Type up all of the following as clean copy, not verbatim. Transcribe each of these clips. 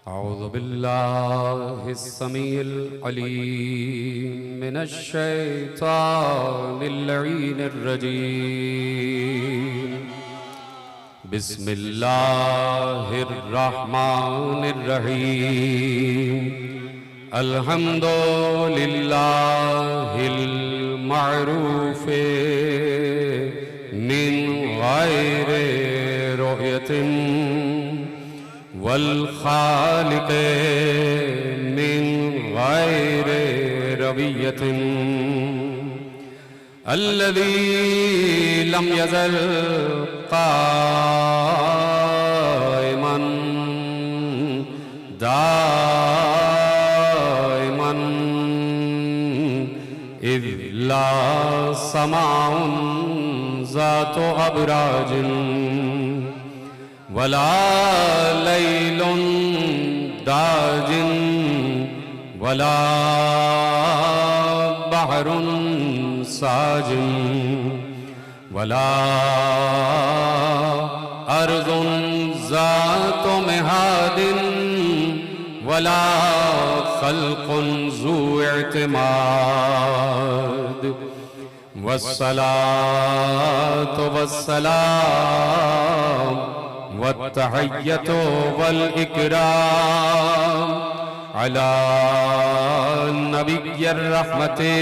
अऊज़ु बिल्लाहिस समीइल अलीम मिनश शैतानिर लईनिर रजीम। बिस्मिल्लाहिर रहमानिर रहीम। अल्हम्दुलिल्लाहिल मअरूफ़े मिन गैरि रुयतिन वल खालिक़े मिन गैरि रवियतिन अल्लज़ी लम यज़ल क़ाइमन दाइमन इज़ ला समाउन ज़ातु अबराजिन वला लैलुन दाजिन वला बहरुन साजिन वला अर्ज़ुन ज़ातु मिहादिन वला खल्क़ुन ज़ू इअ्तिमाद वस्सलातु वस्सलाम वत्तहिय्यतु वल इकराम अला नबिय्यर रहमते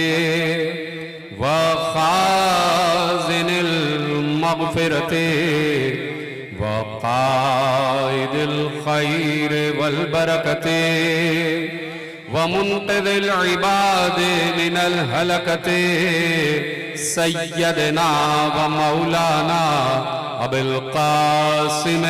व खाज़िनिल मग़फ़िरते व क़ाइदिल खैर वल बरकते व मुन्क़िज़िल इबाद मिनल हलकते सय्यदना व मौलाना अबुल क़ासिम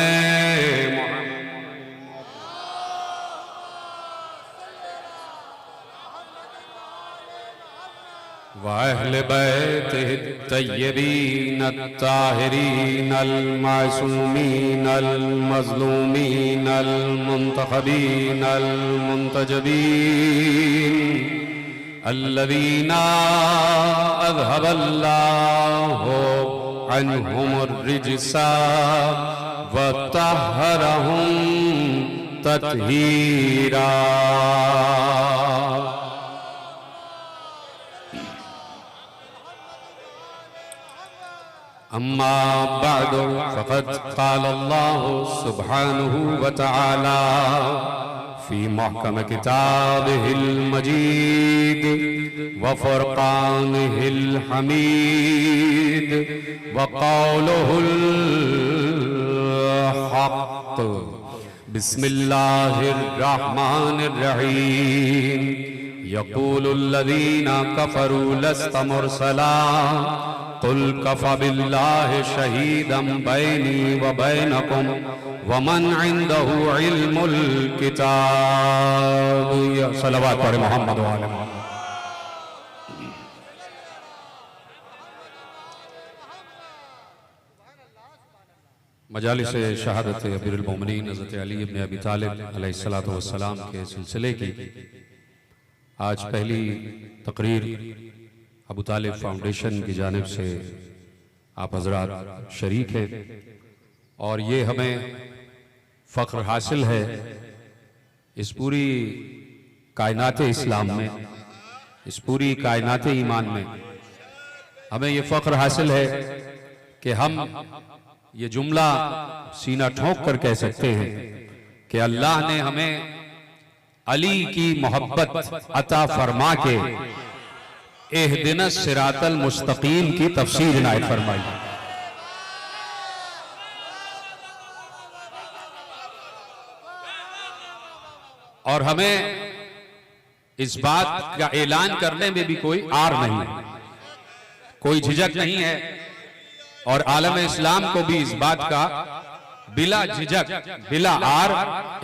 व अहले बैतिहि तय्यबीन अत्ताहिरीन अल-मासूमीन अल-मज़लूमीन अल-मुंतखबीन अल-मुंतजबीन अल्लज़ीना अज़हबल्लाहु अन्हुमुर रिज्सा व तह्हरहुम तत्हीरा। अम्मा बअदु फ़क़द क़ाल अल्लाहु सुब्हानहु व तआला फ़ी महकम किताबिहिल मजीद व फ़ुरक़ानिहिल हमीद व क़ौलुहुल हक़्क़। बिस्मिल्लाहिर रहमानिर रहीम। यक़ूलुल्लज़ीना कफ़रू लस्त मुरसला क़ुल कफ़ा बिल्लाहि शहीदम बैनी व बैनकुम व मन इंदहु इल्मुल किताब। सलवात पढ़े मोहम्मद व आले मोहम्मद। मजालिस शहादत अमीरुल मोमिनीन हज़रत अली इब्न अबी तालिब अलैहिस्सलातु वस्सलाम के सिलसिले की आज पहली तकरीर अबू तालिब फाउंडेशन की जानिब से आप हजरात शरीक हैं और ये हमें फ़ख्र हासिल है इस पूरी कायनात इस्लाम में, इस पूरी कायनात ईमान में हमें ये फ़ख्र हासिल है कि हम ये जुमला सीना ठोंक कर कह सकते हैं कि अल्लाह ने हमें अली की मोहब्बत अता फरमा के इहदिनस सिरातल मुस्तकीम की तफसीर इनायत फरमाई। और हमें इस बात का ऐलान करने में भी कोई आर नहीं है, कोई झिझक नहीं है और आलम इस्लाम को भी इस बात का बिला झिझक बिला आर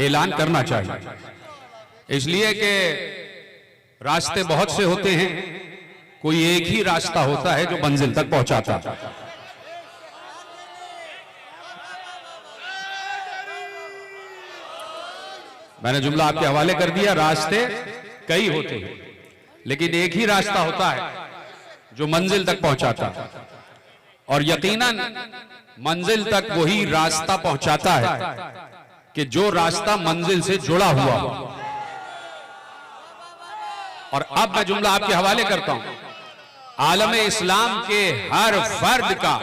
ऐलान करना चाहिए। इसलिए कि रास्ते बहुत से होते हैं, कोई एक ही रास्ता होता है जो मंजिल तक पहुंचाता है। मैंने जुमला आपके हवाले कर दिया, रास्ते कई होते हैं लेकिन एक ही रास्ता होता है जो मंजिल तक पहुंचाता है। और यकीनन मंजिल तक वही रास्ता पहुंचाता है कि जो रास्ता मंजिल से जुड़ा हुआ हो। और अब मैं जुमला आपके हवाले करता हूं। आलम इस्लाम के हर फर्द का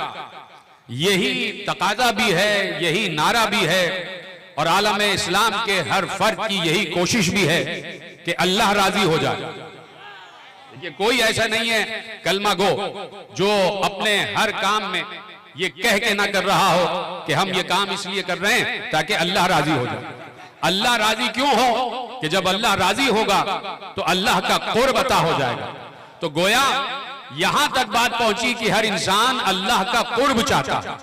यही तकाजा भी है, यही नारा भी है, और आलम इस्लाम के हर फर्द की यही कोशिश भी है कि अल्लाह राजी हो जाए। ये कोई ऐसा नहीं है कलमा गो जो अपने हर काम में ये कह के ना कर रहा हो कि हम ये काम इसलिए कर रहे हैं ताकि अल्लाह राजी हो जाए। अल्लाह राजी क्यों हो कि जब अल्लाह राजी होगा तो अल्लाह का कुर्ब अता हो जाएगा। तो गोया यहां तक बात पहुंची कि हर इंसान अल्लाह का कुर्ब चाहता है,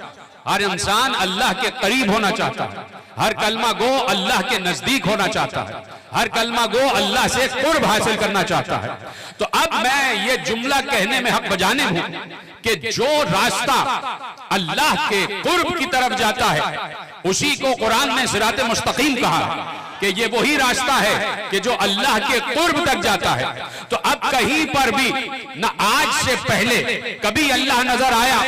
हर इंसान अल्लाह के करीब होना चाहता है, हर कलमा गो अल्लाह के नजदीक होना चाहता है, हर कलमा गो अल्लाह से कुर्ब हासिल करना चाहता है। तो अब मैं ये जुमला कहने में हक बजाने हूं कि जो रास्ता अल्लाह के कुर्ब की तरफ जाता है उसी को कुरान में सिराते मुस्तकीम कहा है कि ये वही रास्ता है कि जो अल्लाह के कुर्ब तक जाता है। तो अब कहीं पर भी न आज से पहले कभी अल्लाह नजर आया,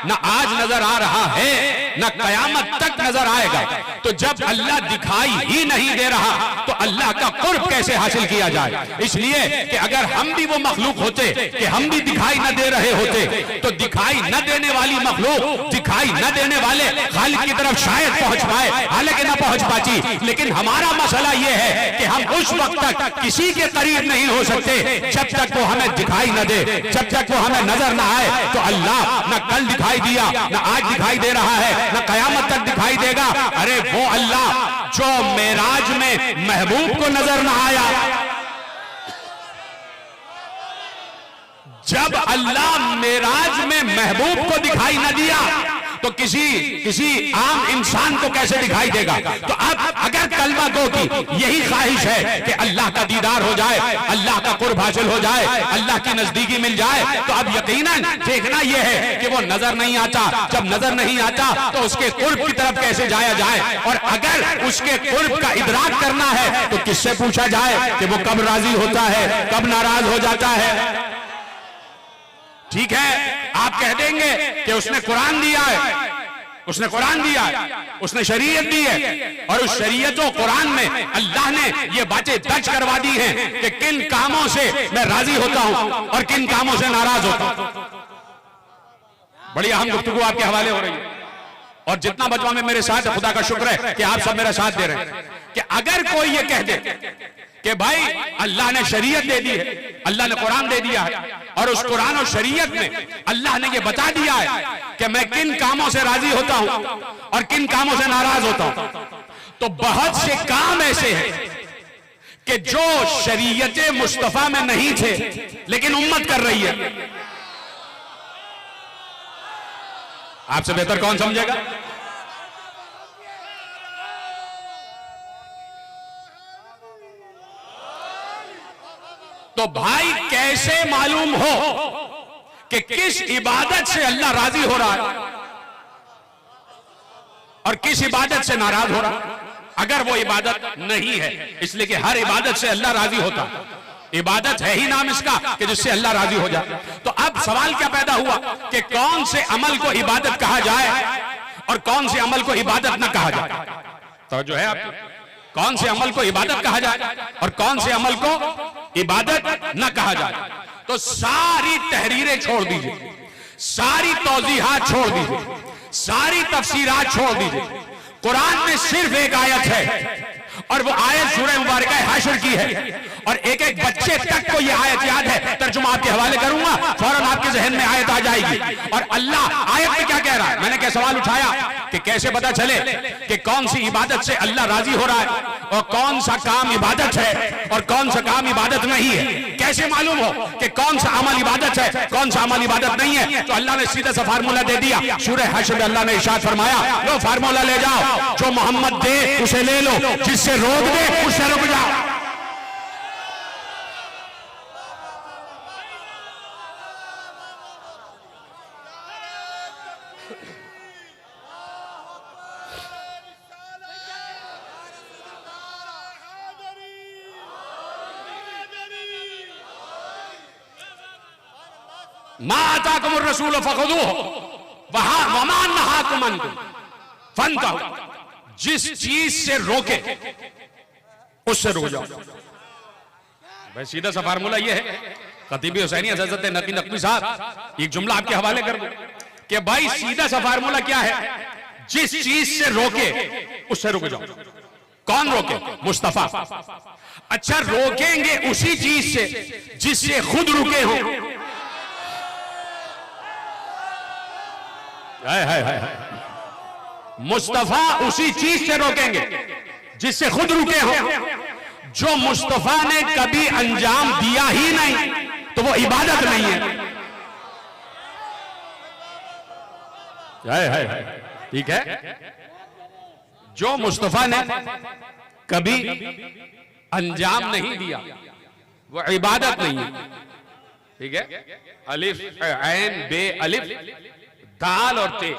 न आज नजर आ रहा है, न कयामत तक नजर आएगा। तो जब अल्लाह दिखाई ही नहीं दे रहा तो अल्लाह का कुर्ब कैसे हासिल किया जाए? इसलिए कि अगर हम भी वो मखलूक होते कि हम भी दिखाई न दे रहे होते तो दिखाई न देने वाली मखलूक दिखाई न देने वाले खालिक की तरफ शायद पहुंच पाए, हालांकि न पहुंच पाती। लेकिन हमारा मसला यह है कि हम उस वक्त तक किसी के करीब नहीं हो सकते जब तक वो हमें दिखाई न दे, जब तक वो हमें नजर न आए। तो अल्लाह न कल दिखाई दिया, न आज दिखाई दे रहा है, न कयामत तक दिखाई देगा। अरे वो अल्लाह जो मेराज में महबूब को नजर न आया, जब अल्लाह मेराज में महबूब को दिखाई न दिया तो किसी आम इंसान को कैसे दिखाई देगा? तो अब अगर कलमा गो की यही ख्वाहिश है कि अल्लाह का दीदार हो जाए, अल्लाह का कुर्ब हासिल हो जाए, अल्लाह की नजदीकी मिल जाए, तो अब यकीनन देखना यह है कि वो नजर नहीं आता। जब नजर नहीं आता तो उसके कुर्ब की तरफ कैसे जाया जाए? और अगर उसके कुर्ब का इदराक करना है तो किससे पूछा जाए कि वो कब राजी होता है, कब नाराज हो जाता है? ठीक है, आप कह देंगे कि उसने कुरान दिया है, उसने कुरान दिया है, उसने शरीयत दी है, और उस शरीयत और कुरान में अल्लाह ने ये बातें दर्ज करवा दी हैं कि किन कामों से मैं राजी होता हूं और किन कामों से नाराज होता हूं। बड़ी अहम गुफ्तगू आपके हवाले हो रही है, और जितना बचवा में मेरे साथ है, खुदा का शुक्र है कि आप सब मेरा साथ दे रहे हैं। कि अगर कोई ये कह दे कि भाई अल्लाह ने शरीयत दे दी है, अल्लाह ने कुरान दे दिया है, और उस कुरान और शरीयत में अल्लाह ने ये बता दिया है कि मैं किन कामों से राजी होता हूं और किन कामों से नाराज होता हूं, तो बहुत से काम ऐसे हैं कि जो शरीयत मुस्तफा में नहीं थे लेकिन उम्मत कर रही है। आपसे बेहतर कौन समझेगा? तो भाई कैसे मालूम हो कि किस इबादत से अल्लाह राजी हो रहा है और किस इबादत से नाराज हो रहा है? अगर वो इबादत नहीं है, इसलिए कि हर इबादत से अल्लाह राजी होता है। इबादत है ही नाम इसका कि जिससे अल्लाह राजी हो जाए। तो अब सवाल क्या पैदा हुआ कि कौन से अमल को इबादत कहा जाए और कौन से अमल को इबादत न कहा जाए? तो जो है आप कौन से अमल को इबादत कहा जाए और कौन से अमल को इबादत न कहा जाए? तो सारी तहरीरें छोड़ दीजिए, सारी तौजीहात छोड़ दीजिए, सारी तफसीरात छोड़ दीजिए। कुरान में सिर्फ एक आयत है और वो आयत सूरह मुबारका हाशर की है, और एक एक बच्चे तक को ये आयत याद है। तर्जुमा आपके हवाले करूंगा, फौरन आपके जहन में आयत आ जाएगी। और अल्लाह आयत में क्या कह रहा है? मैंने क्या सवाल उठाया कि कैसे पता चले कि कौन सी इबादत से अल्लाह राजी हो रहा है और कौन सा काम इबादत है और कौन सा काम इबादत नहीं है? कैसे मालूम हो कि कौन सा अमल इबादत है, कौन सा अमल इबादत नहीं है? तो अल्लाह ने सीधा सा फार्मूला दे दिया। सूरह हश्र में अल्लाह ने इरशाद फरमाया, लो फार्मूला ले जाओ, जो मोहम्मद दे उसे ले लो, जिससे रोक दे उससे रुक जाओ। मा आताकुमुर रसूल फखुदूहु, वहां वमान नहाकुमन फन का, जिस चीज से रोके उससे रुक जाओ। भाई सीधा सा फार्मूला ये है। खतीबी हुसैनी हज़रत नकी नकवी साहब एक जुमला आपके हवाले कर दो कि भाई सीधा सा फार्मूला क्या है, जिस चीज से रोके उससे रुक जाओ। कौन रोके? मुस्तफा। अच्छा, रोकेंगे उसी चीज से जिससे खुद रुके हो। मुस्तफा उसी चीज से रोकेंगे जिससे खुद रुके हो। जो मुस्तफा ने कभी अंजाम दिया ही नहीं तो वो इबादत नहीं है। ठीक है, जो मुस्तफा ने कभी अंजाम नहीं दिया वो इबादत नहीं है। ठीक है, अलिफ ऐन बे अलिफ दाल और ते,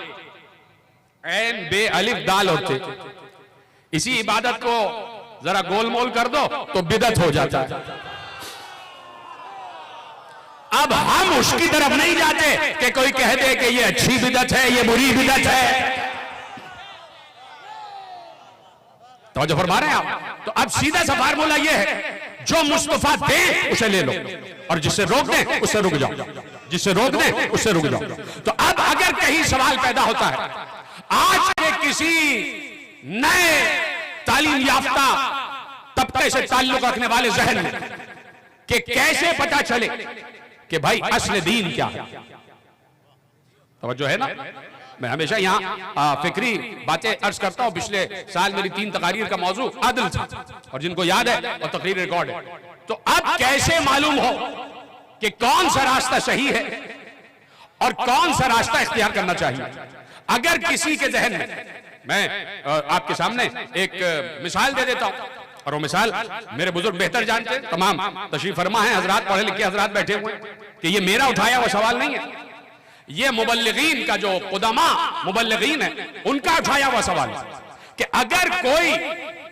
ऐन बे अलिफ दाल और ते, इसी इबादत को जरा गोलमोल कर दो तो बिदअत हो जाता है। अब हम उसकी तरफ नहीं जाते कि कोई कह दे कि ये अच्छी बिदअत है, ये बुरी बिदअत है। तो जो फरमा रहे हैं आप, तो अब सीधा सा फार्मूला ये है, जो मुस्तफा दे उसे ले लो और जिससे रोक दे उससे रुक जाओ, जिससे रोक दे उससे रुक जाओ। तो अब अगर कहीं सवाल पैदा होता है आज के किसी नए तालीम याफ्ता तबके से ताल्लुक रखने वाले जहन में कि कैसे पता चले कि भाई असल दीन क्या है। तवज्जो है ना? मैं हमेशा यहाँ फिक्री बातें अर्ज करता हूँ। पिछले साल मेरी 3 तकारीर का मौजू अदल था और जिनको याद है और तकरीर रिकॉर्ड है। तो अब कैसे मालूम हो कि कौन सा रास्ता सही है और कौन सा रास्ता इख्तियार करना चाहिए? अगर किसी के जहन में, मैं आपके सामने एक मिसाल दे देता हूं और वो मिसाल मेरे बुजुर्ग बेहतर जानते हैं, तमाम तशरीफ फरमा है हजरात, पढ़े लिखे हजरात बैठे हुए हैं, कि ये मेरा उठाया हुआ सवाल नहीं है, ये मुबल्लिगीन का जो कुदमा मुबल्लिगीन है उनका उठाया हुआ सवाल है कि अगर कोई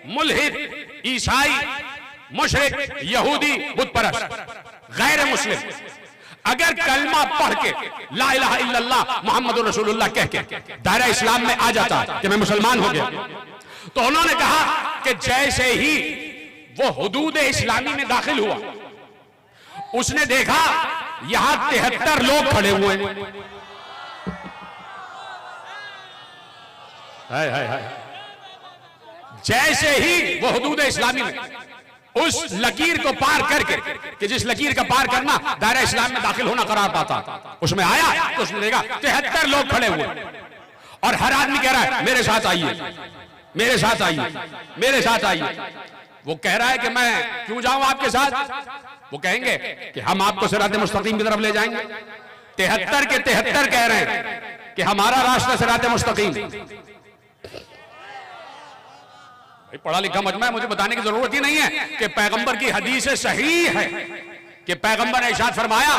मुल्हिद, ईसाई, मुशरिक, यहूदी, बुत परस्त, गैर मुस्लिम अगर कलमा पढ़ के ला इलाहा इल्लल्लाह मुहम्मदुर रसूलुल्लाह कह के दायरा इस्लाम में आ जाता है कि मैं मुसलमान हो गया, तो उन्होंने कहा कि जैसे ही वो हुदूद इस्लामी में दाखिल हुआ उसने देखा यहां 73 लोग खड़े हुए हैं। जैसे ही वो हुदूद इस्लामी में उस लकीर को पार करके कि जिस लकीर का पार करना दायरा इस्लाम में दाखिल होना करार पाता, उसमें आया तो उसने देखा 73 लोग खड़े हुए और हर आदमी कह रहा है मेरे साथ आइए, मेरे साथ आइए, मेरे साथ आइए। वो कह रहा है कि मैं क्यों जाऊं आपके साथ? वो कहेंगे कि हम आपको सिरात मुस्तकीम की तरफ ले जाएंगे। 73 के 73 कह रहे हैं कि हमारा रास्ता सिरात मुस्तकीम। पढ़ा लिखा मजमा है, मुझे बताने की जरूरत ही नहीं है कि पैगंबर की हदीस सही है कि पैगंबर ने इरशाद फरमाया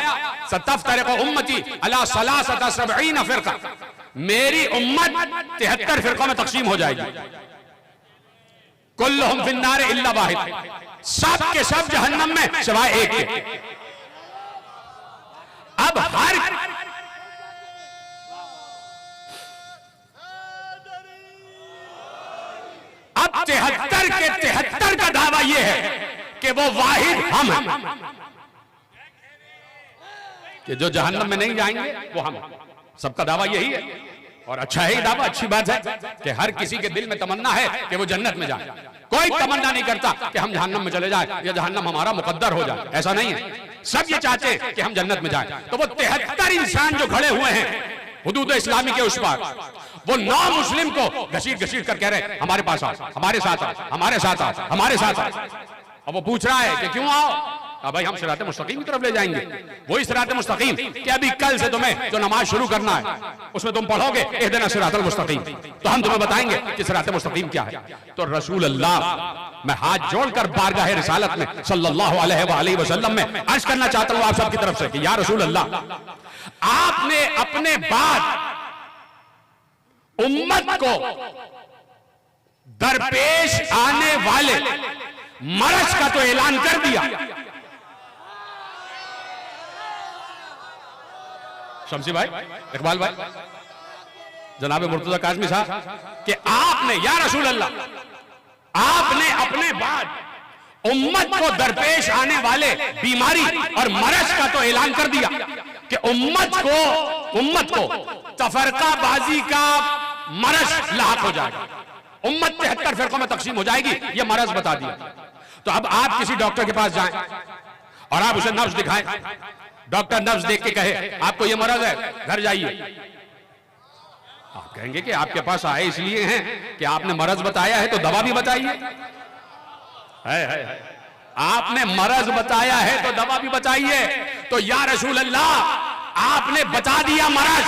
सतफ्तरिकु उम्मती अला सलासता सबईन फिरका, मेरी उम्मत 73 फिरकों में तकसीम हो जाएगी। कुल्लुहुम फिन्नार इल्ला वाहिद, सब के सब जहन्नम में सिवाय एक के। अब हर अब 73 के 73 का दावा यह है कि वो वाहिद हम हैं, कि जो जहन्नम में नहीं जाएंगे वो हम। सबका दावा यही है और अच्छा है दावा, अच्छी बात है कि हर किसी के दिल में तमन्ना है कि वो जन्नत में जाए। कोई तमन्ना नहीं करता कि हम जहन्नम में चले जाए या जहन्नम हमारा मुकद्दर हो जाए, ऐसा नहीं है। सब ये चाहते हैं कि हम जन्नत में जाए। तो वो 73 इंसान जो खड़े हुए हैं हुदूद इस्लामी के उस पार, वो 9 मुस्लिम को घसीट घसीट कर कह रहे हैं हमारे पास आओ, हमारे साथ आओ, हमारे साथ आओ, हमारे साथ आओ। अब वो पूछ रहा है कि क्यों आओ? अब भाई हम सिरात मुस्तकीम की तरफ ले जाएंगे। वही सिरात मुस्तकीम कि अभी कल से तुम्हें जो नमाज शुरू करना है उसमें तुम पढ़ोगे इहदिना सिरातल मुस्तकीम, तो हम तुम्हें बताएंगे कि सिरात मुस्तकीम क्या है। तो रसूल अल्लाह, मैं हाथ जोड़कर बारगाह रिसालत में सल्लल्लाहु अलैहि वसल्लम में अर्ज करना चाहता हूं आप सबकी तरफ से कि या रसूल अल्लाह, आपने अपने बाद उम्मत को दरपेश आने वाले मरज का तो ऐलान कर दिया। शमसी भाई, इकबाल भाई, जनाब मुर्तजा काज़मी साहब कि आपने या रसूल अल्लाह, आपने अपने बाद उम्मत को दरपेश आने वाले बीमारी और मरज का तो ऐलान कर दिया कि उम्मत को तफरकाबाजी का मरज लाहक हो जाएगा, उम्मत 73 फिरकों में तकसीम हो जाएगी, यह मरज बता दिया। तो अब आप किसी डॉक्टर के पास जाएं और आप उसे नब्ज दिखाएं, डॉक्टर नब्ज देख के कहे आपको यह मरज है, घर जाइए। आप कहेंगे कि आपके पास आए इसलिए हैं कि आपने मरज बताया है तो दवा भी बताइए। है। आपने मरज बताया है तो दवा भी बताइए। तो या रसूल अल्लाह, आपने बता दिया मरज।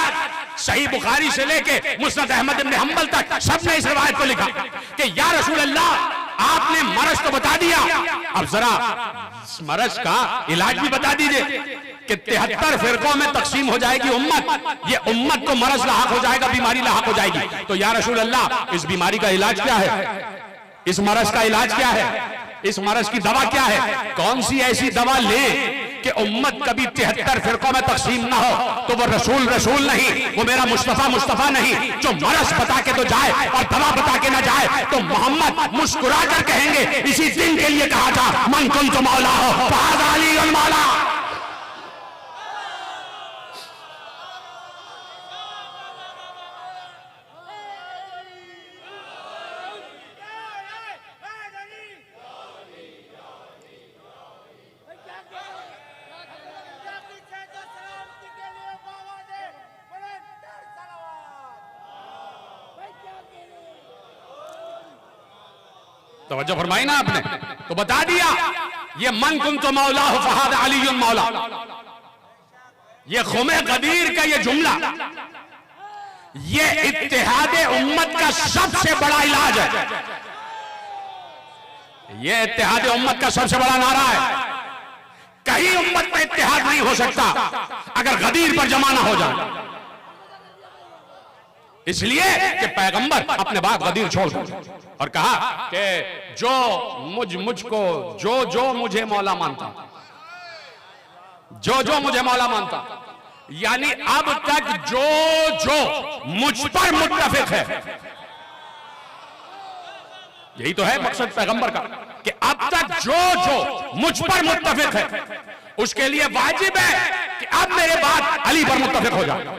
सही बुखारी से लेके मुस्नद अहमद इब्न हंबल तक सबने इस रिवायत को लिखा कि या रसूल अल्लाह, आपने मरज तो बता दिया, अब जरा मरज का इलाज भी बता दीजिए कि 73 फिरकों में तकसीम हो जाएगी उम्मत, ये उम्मत को मरज लाहक हो जाएगा, बीमारी लाहक हो जाएगी। तो या रसूल अल्लाह, इस बीमारी का इलाज क्या है, इस मरज का इलाज क्या है, इस मरज की दवा क्या है, कौन सी ऐसी दवा ले कि उम्मत कभी 73 फिरकों में तकसीम ना हो। तो वो रसूल नहीं, वो मेरा मुस्तफा नहीं, जो मरज बता के तो जाए और दवा बता के ना जाए। तो मोहम्मद मुस्कुरा कर कहेंगे, इसी दिन के लिए कहा था मन कुंतु मौला हो फहाज़ा अली मौला। तवज्जो फरमाई ना आपने, तो बता दिया ये मन कुंतु मौला फहाज़ा अली मौला। ये खुमे गदीर का ये जुमला, ये इत्तेहाद उम्मत का सबसे बड़ा इलाज है। ये इत्तेहाद उम्मत का सबसे बड़ा नारा है। कहीं उम्मत में इत्तेहाद नहीं हो सकता अगर गदीर पर जमाना हो जाए। इसलिए कि पैगंबर अपने बाद गदीर छोड़ और कहा कि जो मुझको जो मुझे मौला मानता, जो मुझे मौला मानता, यानी अब तक जो मुझ पर मुत्तफिक है। यही तो है मकसद पैगंबर का कि अब तक जो मुझ पर मुत्तफिक है उसके लिए वाजिब है कि अब मेरे बाद अली पर मुत्तफिक हो जाए,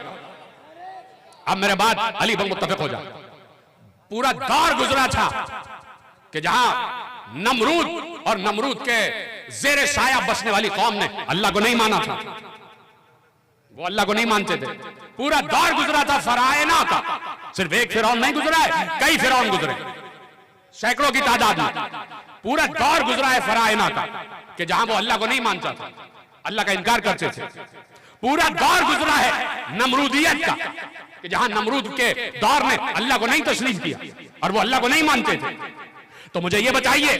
अब मेरे बाद अली पर मुत्तफिक हो जाए। पूरा दौर गुजरा था कि जहां नमरूद के जेरे साया बसने वाली कौम ने अल्लाह को नहीं माना था, वो अल्लाह को नहीं मानते थे। पूरा दौर गुजरा था फरायना का, सिर्फ एक फिरौन नहीं गुजरा है, कई फिरौन गुजरे, सैकड़ों की तादाद में। पूरा दौर गुजरा है फरायना का कि जहां वो अल्लाह को नहीं मानता था, अल्लाह का इनकार करते थे। पूरा दौर गुजरा है नमरूदियत का कि जहां नमरूद के दौर में अल्लाह को नहीं तस्लीम किया और वो अल्लाह को नहीं मानते थे। तो मुझे ये बताइए,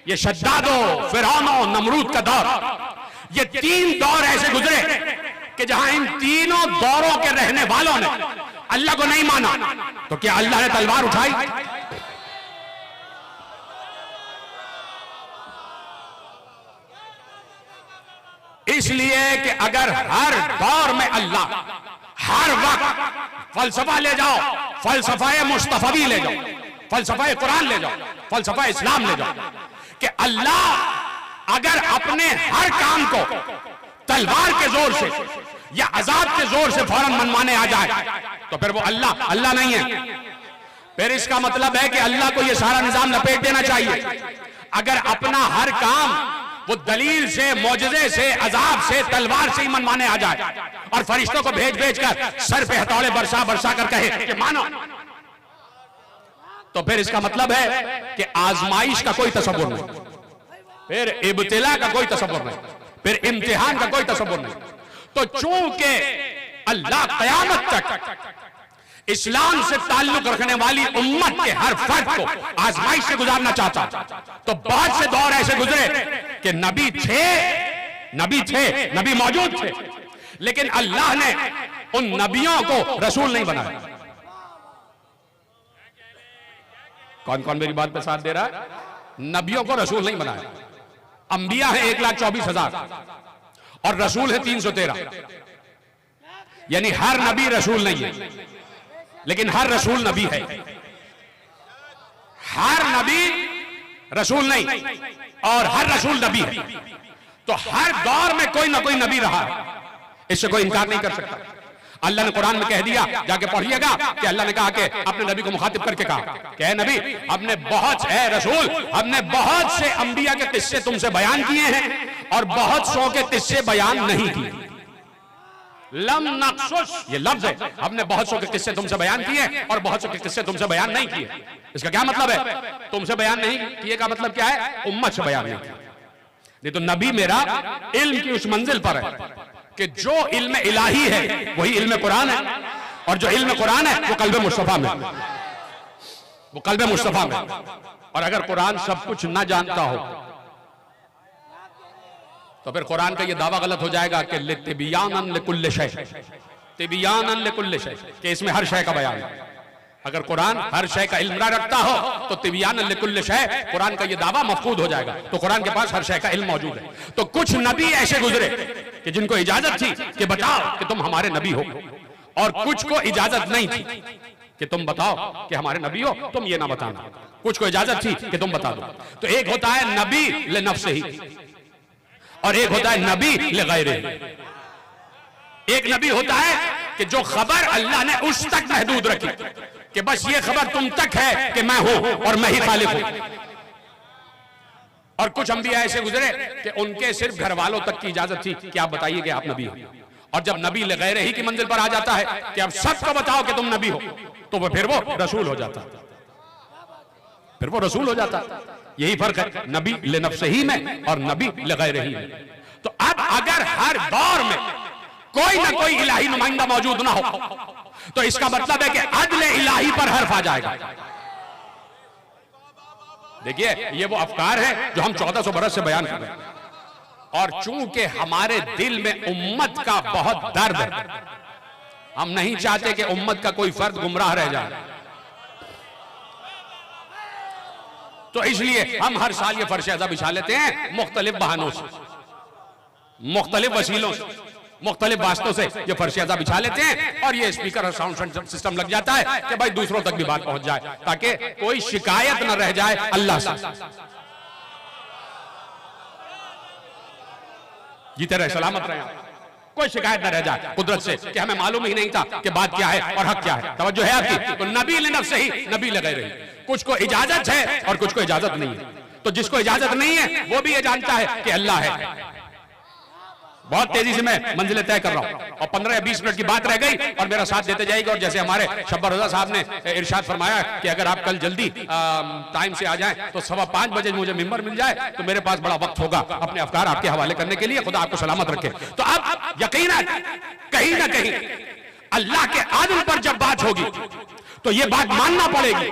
ये शद्दादो, फिरौनो, नमरूद का दौर, ये 3 दौर ऐसे गुजरे कि जहां इन तीनों दौरों के रहने वालों ने अल्लाह को नहीं माना, तो क्या अल्लाह ने तलवार उठाई? इसलिए कि अगर हर दौर में अल्लाह, हर वक्त फलसफा ले जाओ, फलसफा मुस्तफवी ले जाओ, फलसफा कुरान ले जाओ, फलसफा इस्लाम ले जाओ, कि अल्लाह अगर अपने हर काम को तलवार के जोर से या अजाब के जोर से फौरन मनवाने आ जाए तो फिर वो अल्लाह नहीं है। फिर इसका मतलब है कि अल्लाह को यह सारा निजाम लपेट देना चाहिए। अगर अपना हर काम वो दलील से, मौजज़े से, अजाब से, तलवार से ही मनवाने आ जाए और फरिश्तों को भेज कर सर पे हथौड़े बरसा कर कहे कि मानो, तो फिर इसका मतलब है कि आजमाइश का कोई तसव्वुर नहीं, फिर इब्तिला का कोई तसव्वुर नहीं, फिर इम्तिहान का कोई तसव्वुर नहीं। तो चूंकि अल्लाह क़यामत तक इस्लाम से ताल्लुक रखने वाली उम्मत के हर फर्द को आजमाइश से गुजारना चाहता, तो बहुत से दौर ऐसे गुजरे कि नबी थे, नबी मौजूद थे, लेकिन अल्लाह ने उन नबियों को रसूल नहीं बनाया। कौन कौन मेरी बात पे साथ दे रहा है? नबियों को रसूल नहीं बनाया। अंबिया है 1,24,000 और रसूल है 313, यानी हर नबी रसूल नहीं है। लेकिन हर रसूल नबी है। हर नबी रसूल नहीं, और हर रसूल नबी है। तो हर दौर में कोई ना कोई नबी रहा है, इससे कोई इनकार नहीं कर सकता। अल्लाह ने कुरान में कह दिया, जाके पढ़िएगा, कि अल्लाह ने कहा कि अपने नबी को मुखातिब करके कहा कि ऐ नबी, हमने बहुत है रसूल, हमने बहुत से अंबिया के किस्से तुमसे बयान किए हैं और बहुत सौ के किस्से बयान नहीं किए। लम नक्सुस, ये लफ्ज है, हमने बहुत सौ के किस्से तुमसे बयान किए और बहुत सौ के किस्से तुमसे बयान नहीं किए। इसका क्या मतलब है? तुमसे बयान नहीं किए का मतलब क्या है? उम्मत से बयान नहीं किया। नहीं तो नबी मेरा इल्म की उस मंजिल पर है कि जो इल्म इलाही है वही इल्म कुरान है, और जो इल्म कुरान है वो कल्बे मुस्तफा में, वो कल्बे मुस्तफा में। और अगर कुरान सब कुछ ना जानता हो तो फिर कुरान का ये दावा गलत हो जाएगा कि तिबियानन लिकुल्लि शै, तिबियानन लिकुल्लि शै, कि इसमें हर शय का बयान है। अगर कुरान हर शय का इल्म ना रखता हो तो तिबियानन लिकुल्लि शै, कुरान का ये दावा मफकूद हो जाएगा। तो कुरान के पास हर शय का इल्म मौजूद है। तो कुछ नबी ऐसे गुजरे कि जिनको इजाजत थी कि बताओ कि तुम हमारे नबी हो, और कुछ को इजाजत नहीं थी कि तुम बताओ कि हमारे नबी हो, तुम ये ना बताना। कुछ को इजाजत थी कि तुम बता दो। तो एक होता है नबी ले नफ्सिही, और एक होता है नबी ले गैरिही। एक नबी होता है कि जो खबर अल्लाह ने उस तक महदूद रखी कि बस ये खबर तुम तक है कि मैं हूं और मैं ही खालिक हूं। और कुछ अंबिया ऐसे गुजरे कि उनके सिर्फ घर वालों तक की इजाजत थी कि आप बताइए कि आप नबी हो। और जब नबी ले गैरिही की मंजिल पर आ जाता है कि अब सबको बताओ कि तुम नबी हो, तो फिर वो रसूल हो जाता, फिर वो रसूल हो जाता। यही फर्क है नबी ले नफ्सिही में और नबी ले गैरिही में। तो अब अगर हर दौर में कोई ना कोई इलाही नुमाइंदा मौजूद ना हो तो इसका मतलब है कि अदल इलाही पर हर्फ आ जाएगा। देखिए, ये वो अफकार है जो हम 1400 बरस से बयान कर रहे हैं, और चूंकि हमारे दिल में उम्मत का बहुत दर्द है, हम नहीं चाहते कि उम्मत का कोई फर्द गुमराह रह जाए, तो इसलिए हम हर साल ये फर्श ऐसा बिछा लेते हैं मुख्तलिफ बहानों से, मुख्तलिफ वसीलों से, मुख्तलिफ वास्तों से ये फर्शियाजा बिछा लेते हैं, और ये स्पीकर और साउंड सिस्टम लग जाता है कि भाई दूसरों तक भी बात पहुंच जाए, ताकि कोई शिकायत न रह जाए अल्लाह से। जीते रहे, सलामत रहे, कोई शिकायत न रह जाए कुदरत से कि हमें मालूम ही नहीं था कि बात क्या है और हक क्या है। तवज्जो है आपकी? तो नबी ले नफ्सिही, नबी ले गैरिही, कुछ को इजाजत है और कुछ को इजाजत नहीं है। तो जिसको इजाजत नहीं है वो भी ये जानता है कि अल्लाह है। बहुत तेजी से मैं मंजिलें तय कर रहा हूं, और 15 या 20 मिनट की बात रह गई और मेरा साथ देते जाएगा। और जैसे हमारे शब्बर रजा साहब ने इरशाद फरमाया कि अगर आप कल जल्दी टाइम से आ जाएं तो 5:15 बजे मुझे मिंबर मिल जाए तो मेरे पास बड़ा वक्त होगा अपने अफकार आपके हवाले करने के लिए। खुदा आपको सलामत रखे। तो अब यकीनन कहीं ना कहीं अल्लाह के आदिल पर जब बात होगी तो ये बात मानना पड़ेगी।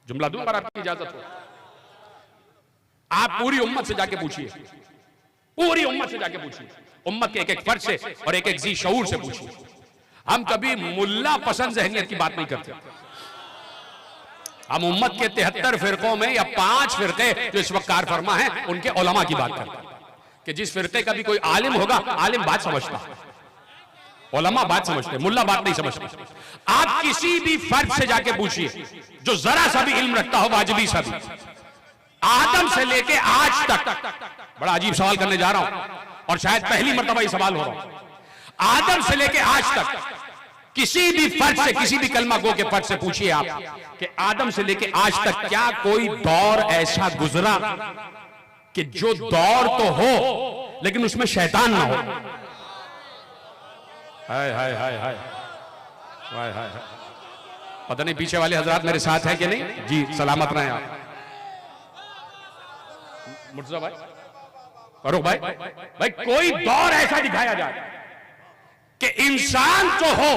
जुमला दूं पर आपकी इजाजत हो, आप पूरी उम्मत से जाके पूछिए, पूरी उम्मत से जाके पूछिए, उम्मत के एक एक फर्द से और एक एक जी शऊर से पूछिए। हम कभी मुल्ला पसंद जहनियत की बात नहीं करते। हम उम्मत के 73 फिरकों में या 5 फिरके जो इस वक्त कार फरमा है उनके उलमा की बात करते हैं कि जिस फिरके का भी कोई आलिम होगा, आलिम बात समझता है, उलमा बात समझते, मुल्ला बात नहीं समझते। आप किसी भी फर्द से जाके पूछिए जो जरा सा भी इल्म रखता हो, वाजिबी सा भी, आदम से लेके आज तक, बड़ा अजीब सवाल करने जा रहा हूं और शायद पहली मर्तबा ये सवाल हो रहा है, आदम से लेके आज तक किसी भी फर्द से, किसी भी कलमा गो के फर्द से पूछिए आप कि आदम से लेके आज तक क्या कोई दौर ऐसा गुजरा कि जो दौर तो हो लेकिन उसमें शैतान ना हो। हाय हाय हाय हाय हाय हाय, पता नहीं पीछे वाले हजरात मेरे साथ हैं कि नहीं? जी सलामत रहें आप। मुर्तजा भाई, फारूक भाई, भाई कोई दौर ऐसा दिखाया जाए कि इंसान तो हो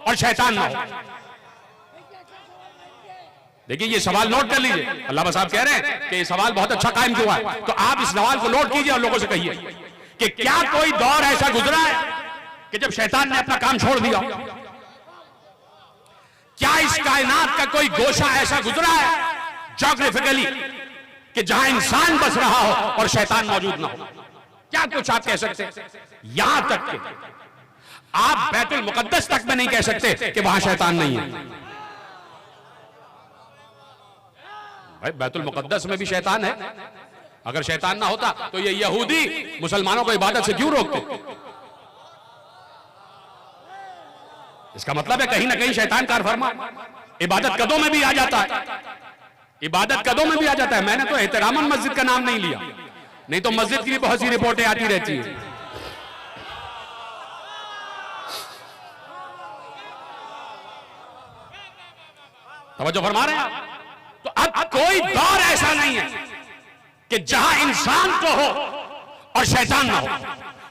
और शैतान ना हो। देखिए ये सवाल नोट कर लीजिए, अल्लाह साहब कह रहे हैं कि ये सवाल बहुत अच्छा कायम हुआ है, तो आप इस सवाल को नोट कीजिए और लोगों से कहिए कि क्या कोई दौर ऐसा गुजरा है कि जब शैतान ने अपना काम छोड़ दिया? क्या इस कायनात का कोई गोशा ऐसा गुजरा है ज्योग्राफिकली कि जहां इंसान बस रहा हो और शैतान मौजूद ना हो? क्या कुछ आप कह सकते हैं? यहां तक कि आप बैतुल मुकद्दस तक में नहीं कह सकते कि वहां शैतान नहीं है। भाई बैतुल मुकद्दस में भी शैतान है। अगर शैतान ना होता तो ये यहूदी मुसलमानों को इबादत से क्यों रोकते? इसका मतलब है कहीं ना कहीं शैतान कार फरमा इबादत कदों में भी आ जाता है। इबादत कदों में भी आ जाता है। मैंने तो एहतरामन मस्जिद का नाम नहीं लिया, नहीं तो मस्जिद की भी बहुत सी रिपोर्टें आती रहती है। तवज्जो फरमा रहे हैं आप? तो अब कोई दौर ऐसा नहीं है कि जहां इंसान तो हो और शैतान ना हो।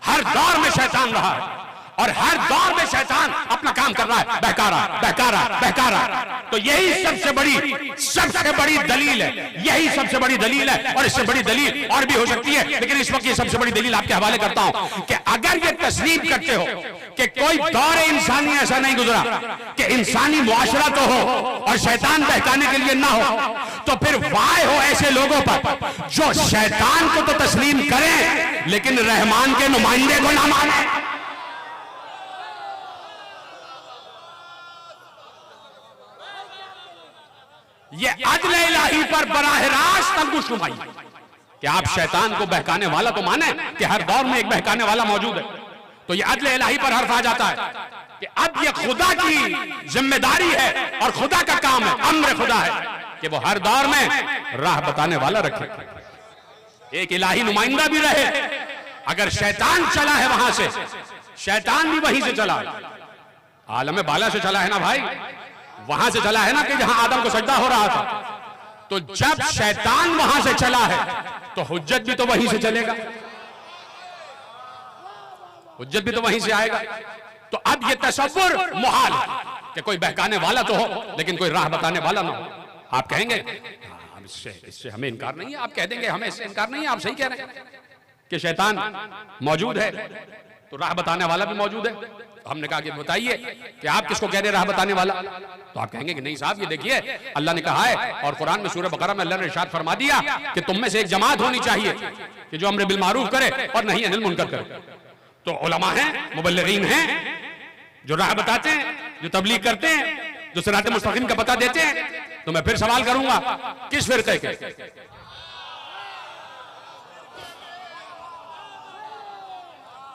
हर दौर में शैतान रहा है और हर दौर में शैतान अपना काम कर रहा है, बहका रहा। तो यही सबसे बड़ी दलील है। यही सबसे बड़ी दलील है। और इससे बड़ी दलील और भी हो सकती है, लेकिन इस वक्त ये सबसे बड़ी दलील आपके हवाले करता हूं कि अगर ये तस्लीम करते हो कि कोई दौर इंसानी ऐसा नहीं गुजरा कि इंसानी मुआशरा तो हो और शैतान बहकाने के लिए ना हो, तो फिर वाय हो ऐसे लोगों पर जो शैतान को तो तस्लीम करें लेकिन रहमान के नुमाइंदे को ना माने। ये अदल इलाही पर बराह रास्त अंगुशनुमाई कि आप शैतान को बहकाने वाला तो माने कि हर दौर में एक बहकाने वाला मौजूद है। तो ये अदल इलाही पर हर्फ आ जाता है कि अब ये खुदा की जिम्मेदारी है और खुदा का काम है, अम्र खुदा है कि वो हर दौर में राह बताने वाला रखे, एक इलाही नुमाइंदा भी रहे। अगर शैतान चला है वहां से, शैतान भी वहीं से चला है, आलम बाला से चला है ना भाई, वहां से चला है ना कि जहां आदम को सजदा हो रहा था। तो जब शैतान वहां से चला है तो हुज्जत भी तो वहीं से चलेगा, हुज्जत भी तो वहीं से आएगा। तो अब ये तसव्वुर मुहाल है कि कोई बहकाने वाला तो हो लेकिन कोई राह बताने वाला ना हो। आप कहेंगे इससे हमें इनकार नहीं है, आप कह देंगे हमें इससे इनकार नहीं है। आप सही कह रहे हैं कि शैतान मौजूद है तो राह बताने वाला भी मौजूद है। तो हमने कहा कि बताइए कि आप किसको कह रहे हैं राह बताने वाला? तो आप कहेंगे कि नहीं साहब, ये देखिए अल्लाह ने कहा है और कुरान में सूरह बकरा में अल्लाह ने इरशाद फरमा दिया कि तुम में से एक जमात होनी चाहिए कि जो अम्र बिल मारूफ करे और नहीं अनिल मुनकर करे। तो उलमा हैं, मुबल्लिगीन हैं, जो राह बताते हैं, जो तबलीग करते हैं, जो सिरात मुस्तकीम का पता देते हैं। तो मैं फिर सवाल करूंगा, किस फिरके के?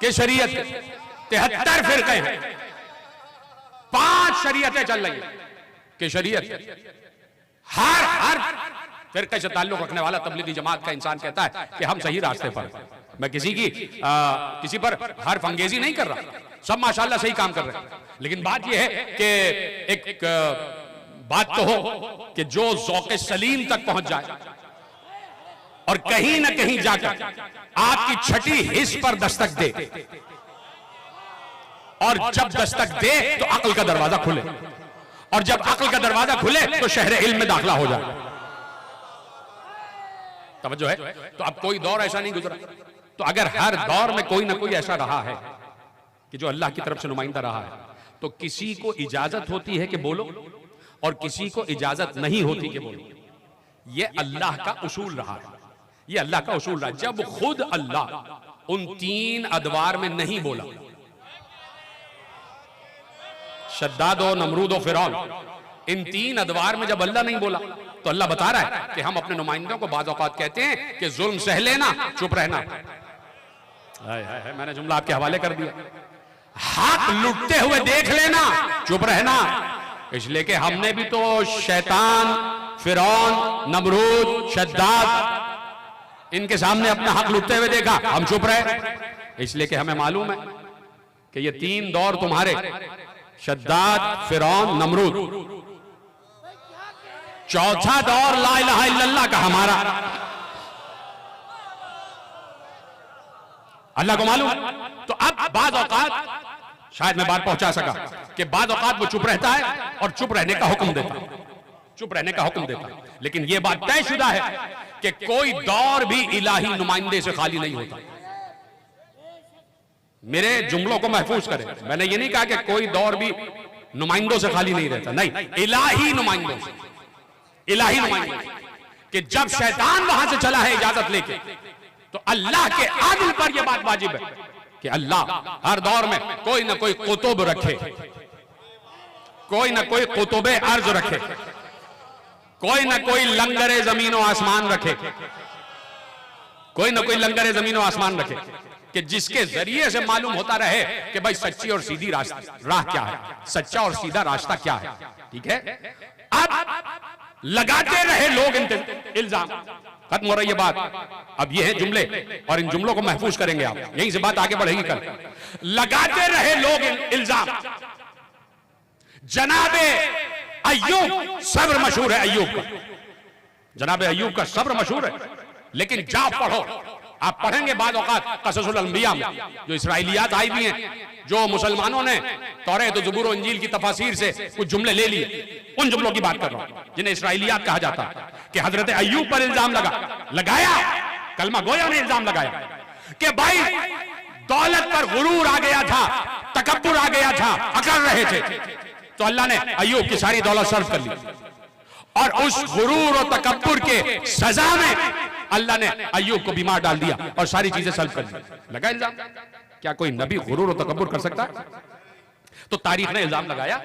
किस शरीयत के? 73 फिरके हैं, 5 शरीयतें चल रही हैं कि शरीयत हर फिरके से ताल्लुक रखने वाला तबलीगी जमात का इंसान कहता है कि हम सही रास्ते पर। मैं किसी पर हर फंगेजी नहीं कर रहा, सब माशाल्लाह सही काम कर रहे हैं। लेकिन बात यह है कि एक बात तो हो कि जो ज़ौक़े सलीम तक पहुंच जाए और कहीं ना कहीं जाकर आपकी छठी हिस्स पर दस्तक दे, और जब दस्तक दे तो अक्ल का दरवाजा खुले, और जब अक्ल का दरवाजा खुले तो शहर इल्म में दाखिला हो जाए। तवज्जो है? तो अब कोई दौर ऐसा नहीं गुजरा। तो अगर हर दौर में कोई ना कोई ऐसा रहा है कि जो अल्लाह की तरफ से नुमाइंदा रहा है, तो किसी को इजाजत होती है कि बोलो और किसी को इजाजत नहीं होती कि बोलो। ये अल्लाह का उसूल रहा है, ये अल्लाह का उसूल रहा है। जब खुद अल्लाह उन 3 अदवार में नहीं बोला, शद्दाद और नमरूद और फिरौन, इन 3 अदवार में जब अल्लाह नहीं बोला तो अल्लाह बता रहा है कि हम अपने नुमाइंदों को बाज़ औक़ात कहते हैं कि जुल्म सह लेना, चुप रहना। मैंने जुमला आपके हवाले कर दिया। हक लुटते हुए देख लेना, चुप रहना। इसलिए कि हमने भी तो शैतान, फिरौन, नमरूद, शद्दाद इनके सामने अपना हक लुटते हुए देखा, हम चुप रहे। इसलिए कि हमें मालूम है कि ये 3 दौर तुम्हारे, शद्दाद, फिरौन, नमरूद, चौथा दौर ला इलाहा इल्लल्लाह का हमारा। अल्लाह को मालूम। तो अब बाद औकात शायद मैं बात पहुंचा सका कि बाद औकात वो चुप रहता है और चुप रहने का हुक्म देता है, चुप रहने का हुक्म देता है। लेकिन यह बात तयशुदा है कि कोई दौर भी इलाही नुमाइंदे से खाली नहीं होता। मेरे जुमलों को महफूज करें, मैंने ये नहीं कहा कि कोई दौर भी नुमाइंदों से खाली नहीं रहता, नहीं, इलाही नुमाइंदों से, इलाही नुमाइंदों से। कि जब शैतान वहां से चला है इजाजत लेके, तो अल्लाह के आदिल पर यह बात वाजिब है कि अल्लाह हर दौर में कोई ना कोई कुतुब रखे, कोई ना कोई कुतुब अर्ज रखे, कोई ना कोई लंगरे जमीन और आसमान रखे, कोई ना कोई लंगरे जमीन और आसमान रखे, कि जिसके जरिए से मालूम होता रहे कि भाई सच्ची और सीधी राह क्या है, सच्चा और सीधा रास्ता क्या है। ठीक है, अब लगाते रहे लोग इल्जाम, खत्म हो रही है बात। अब ये है जुमले, और इन जुमलों को महफूज करेंगे आप, यहीं से बात आगे बढ़ेगी कल। लगाते रहे लोग इल्जाम। जनाबे अय्यूब सब्र मशहूर है, अय्यूब का, जनाबे अय्यूब का सब्र मशहूर है, लेकिन जा पढ़ो, आप पढ़ेंगे बाद औकात क़ससुल अंबिया में जो इसराइलियात आई भी हैं, जो मुसलमानों ने तौरात, ज़बूर और इंजील की तफासीर से कुछ जुमले ले लिए, उन जुमलों की बात कर रहा हूं जिन्हें इसराइलियात कहा जाता है। कि हजरत अय्यूब पर इल्जाम लगाया, कलमा गोया ने इल्जाम लगाया कि भाई दौलत पर गुरूर आ गया था, तकब्बुर आ गया था, अकड़ रहे थे, तो अल्लाह ने अय्यूब की सारी दौलत सर्व कर ली, और उस गुरूर और तकब्बुर के सजा में अल्लाह ने अय्यूब को बीमार डाल दिया और सारी चीजें सल्व कर दी। लगा इल्जाम। क्या कोई नबी गुरूर और तकब्बुर कर सकता है? तो तारीख ने इल्जाम लगाया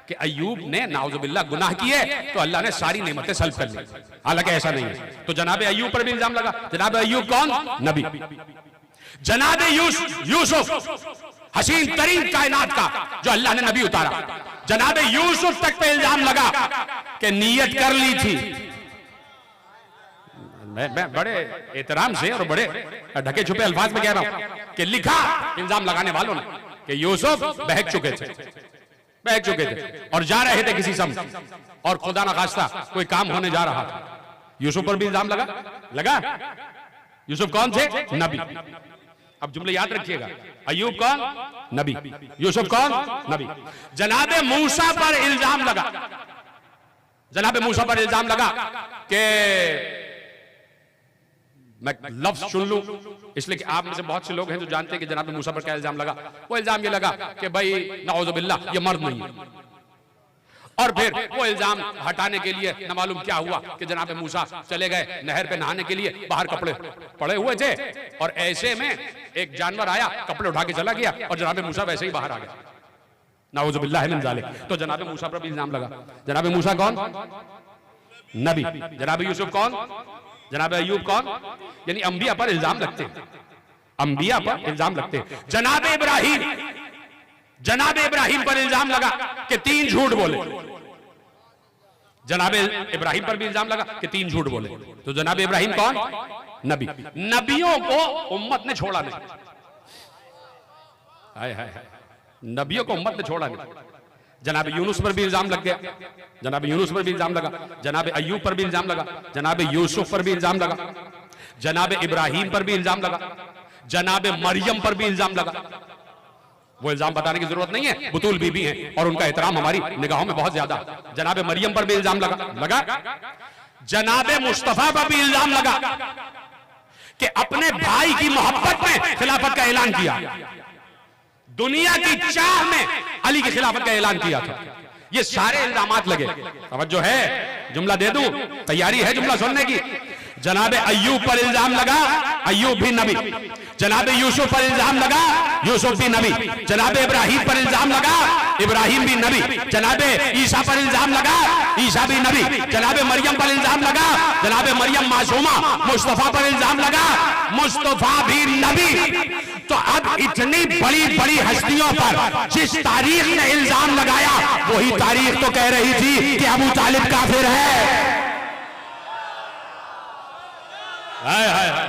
कि अय्यूब ने नाउजुबिल्लाह गुनाह किए तो अल्लाह ने सारी नेमतें सल्व कर ली, हालांकि ऐसा नहीं है। तो जनाब अय्यूब पर भी इल्जाम लगा। जनाब अय्यूब कौन? नबी। जनाब यूसुफ हसीन तरीन कायनात का जो अल्लाह ने नबी उतारा, जनाब यूसुफ तक पे इल्जाम लगा कि नीयत कर ली थी। मैं बड़े एहतराम से और बड़े ढके छुपे अल्फाज में कह रहा हूं कि लिखा इल्जाम लगाने वालों ने कि यूसुफ बहक चुके थे और जा रहे थे किसी सम, और खुदा न खास्ता कोई काम होने जा रहा था। यूसुफ पर भी इल्जाम लगा। यूसुफ कौन थे? नबी। अब जुमले याद रखिएगा, अय्यूब कौन? नबी। यूसुफ कौन? नबी। जनाबे मूसा पर इल्जाम लगा, जनाबे मूसा पर इल्जाम लगा कि मैं लफ्ज सुन लूं इसलिए कि आप में से बहुत से लोग हैं जो जानते हैं कि जनाब मूसा पर क्या इल्जाम लगा। वो इल्जाम ये लगा कि भाई नाउजुबिल्लाह ये मर्द नहीं है, और फिर वो इल्जाम हटाने के लिए न मालूम क्या हुआ कि जनाब मूसा चले गए नहर पे नहाने के लिए, बाहर कपड़े पड़े हुए थे, और ऐसे में एक जानवर आया, कपड़े उठा के चला गया, और जनाब मूसा वैसे ही बाहर आ गया, नाउजुबिल्लाह मिन ज़ालिक। तो जनाब मूसा पर भी इल्जाम लगा। जनाब मूसा कौन? नबी। जनाब यूसुफ कौन? जनाब अय्यूब कौन? यानी अंबिया पर इल्जाम लगते हैं, अंबिया पर इल्जाम लगते हैं। जनाब इब्राहिम पर इल्जाम लगा कि 3 झूठ बोले, जनाब इब्राहिम पर भी इल्जाम लगा कि 3 झूठ बोले। तो जनाब इब्राहिम कौन? नबी। नबियों को उम्मत ने छोड़ा नहीं, हाय हाय हाय, नबियों को उम्मत ने छोड़ा नहीं। जनाब यूनुस पर भी इल्जाम लग गया, जनाब यूनुस पर भी इल्जाम लगा, जनाब अय्यूब पर भी इल्जाम लगा, जनाब यूसुफ पर भी इल्जाम लगा, जनाब इब्राहिम पर भी इल्जाम लगा, जनाब मरियम पर भी इल्जाम लगा। वो इल्जाम बताने की जरूरत नहीं है, बुतूल बीबी हैं और उनका एहतराम हमारी निगाहों में बहुत ज्यादा। जनाब मरियम पर भी इल्जाम लगा। जनाब मुस्तफा पर भी इल्जाम लगा कि अपने भाई की मोहब्बत में खिलाफत का ऐलान किया, दुनिया की चाह में अली की खिलाफत का ऐलान किया था। ये सारे इल्जामात लगे। तवज्जो है, जुमला दे दूं, तैयारी है जुमला सुनने की। जनाब अय्यूब पर इल्जाम लगा, अय्यूब भी नबी। जनाब यूसुफ पर इल्जाम लगा, यूसुफ भी नबी। जनाब इब्राहिम पर इल्जाम लगा, इब्राहिम भी नबी। जनाब ईसा पर इल्जाम लगा, ईसा भी नबी। जनाब मरियम पर इल्जाम लगा, जनाब मरियम मासूमा। मुस्तफा पर इल्जाम लगा, मुस्तफा भी नबी। तो अब इतनी बड़ी बड़ी हस्तियों पर जिस तारीख ने इल्जाम लगाया, वही तारीख तो कह रही थी कि अबू तालिब काफिर है। हाय हाय हाय,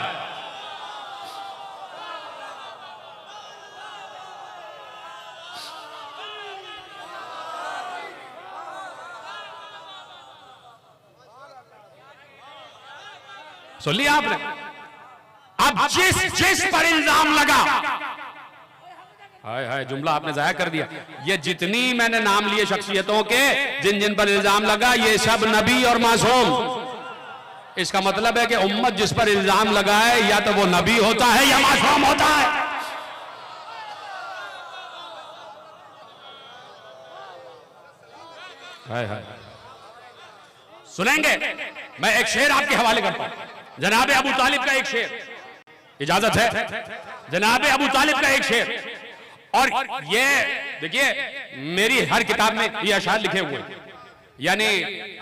सुन लिया आपने। अब जिस पर इल्जाम लगा, हाय हाय, जुमला आपने जाया कर दिया। ये जितनी मैंने नाम लिए शख्सियतों के, जिन जिन पर इल्जाम लगा, ये सब नबी और मासूम। इसका मतलब है कि उम्मत जिस पर इल्जाम लगाए, या तो वो नबी होता है या मासूम होता है। हाय हाय, सुनेंगे? मैं एक शेर आपके हवाले करता हूं, जनाब अबू तालिब का एक शेर, इजाजत है? जनाब अबू तालिब का एक शेर। और ये देखिए मेरी हर किताब में ये अशार लिखे हुए हैं, यानी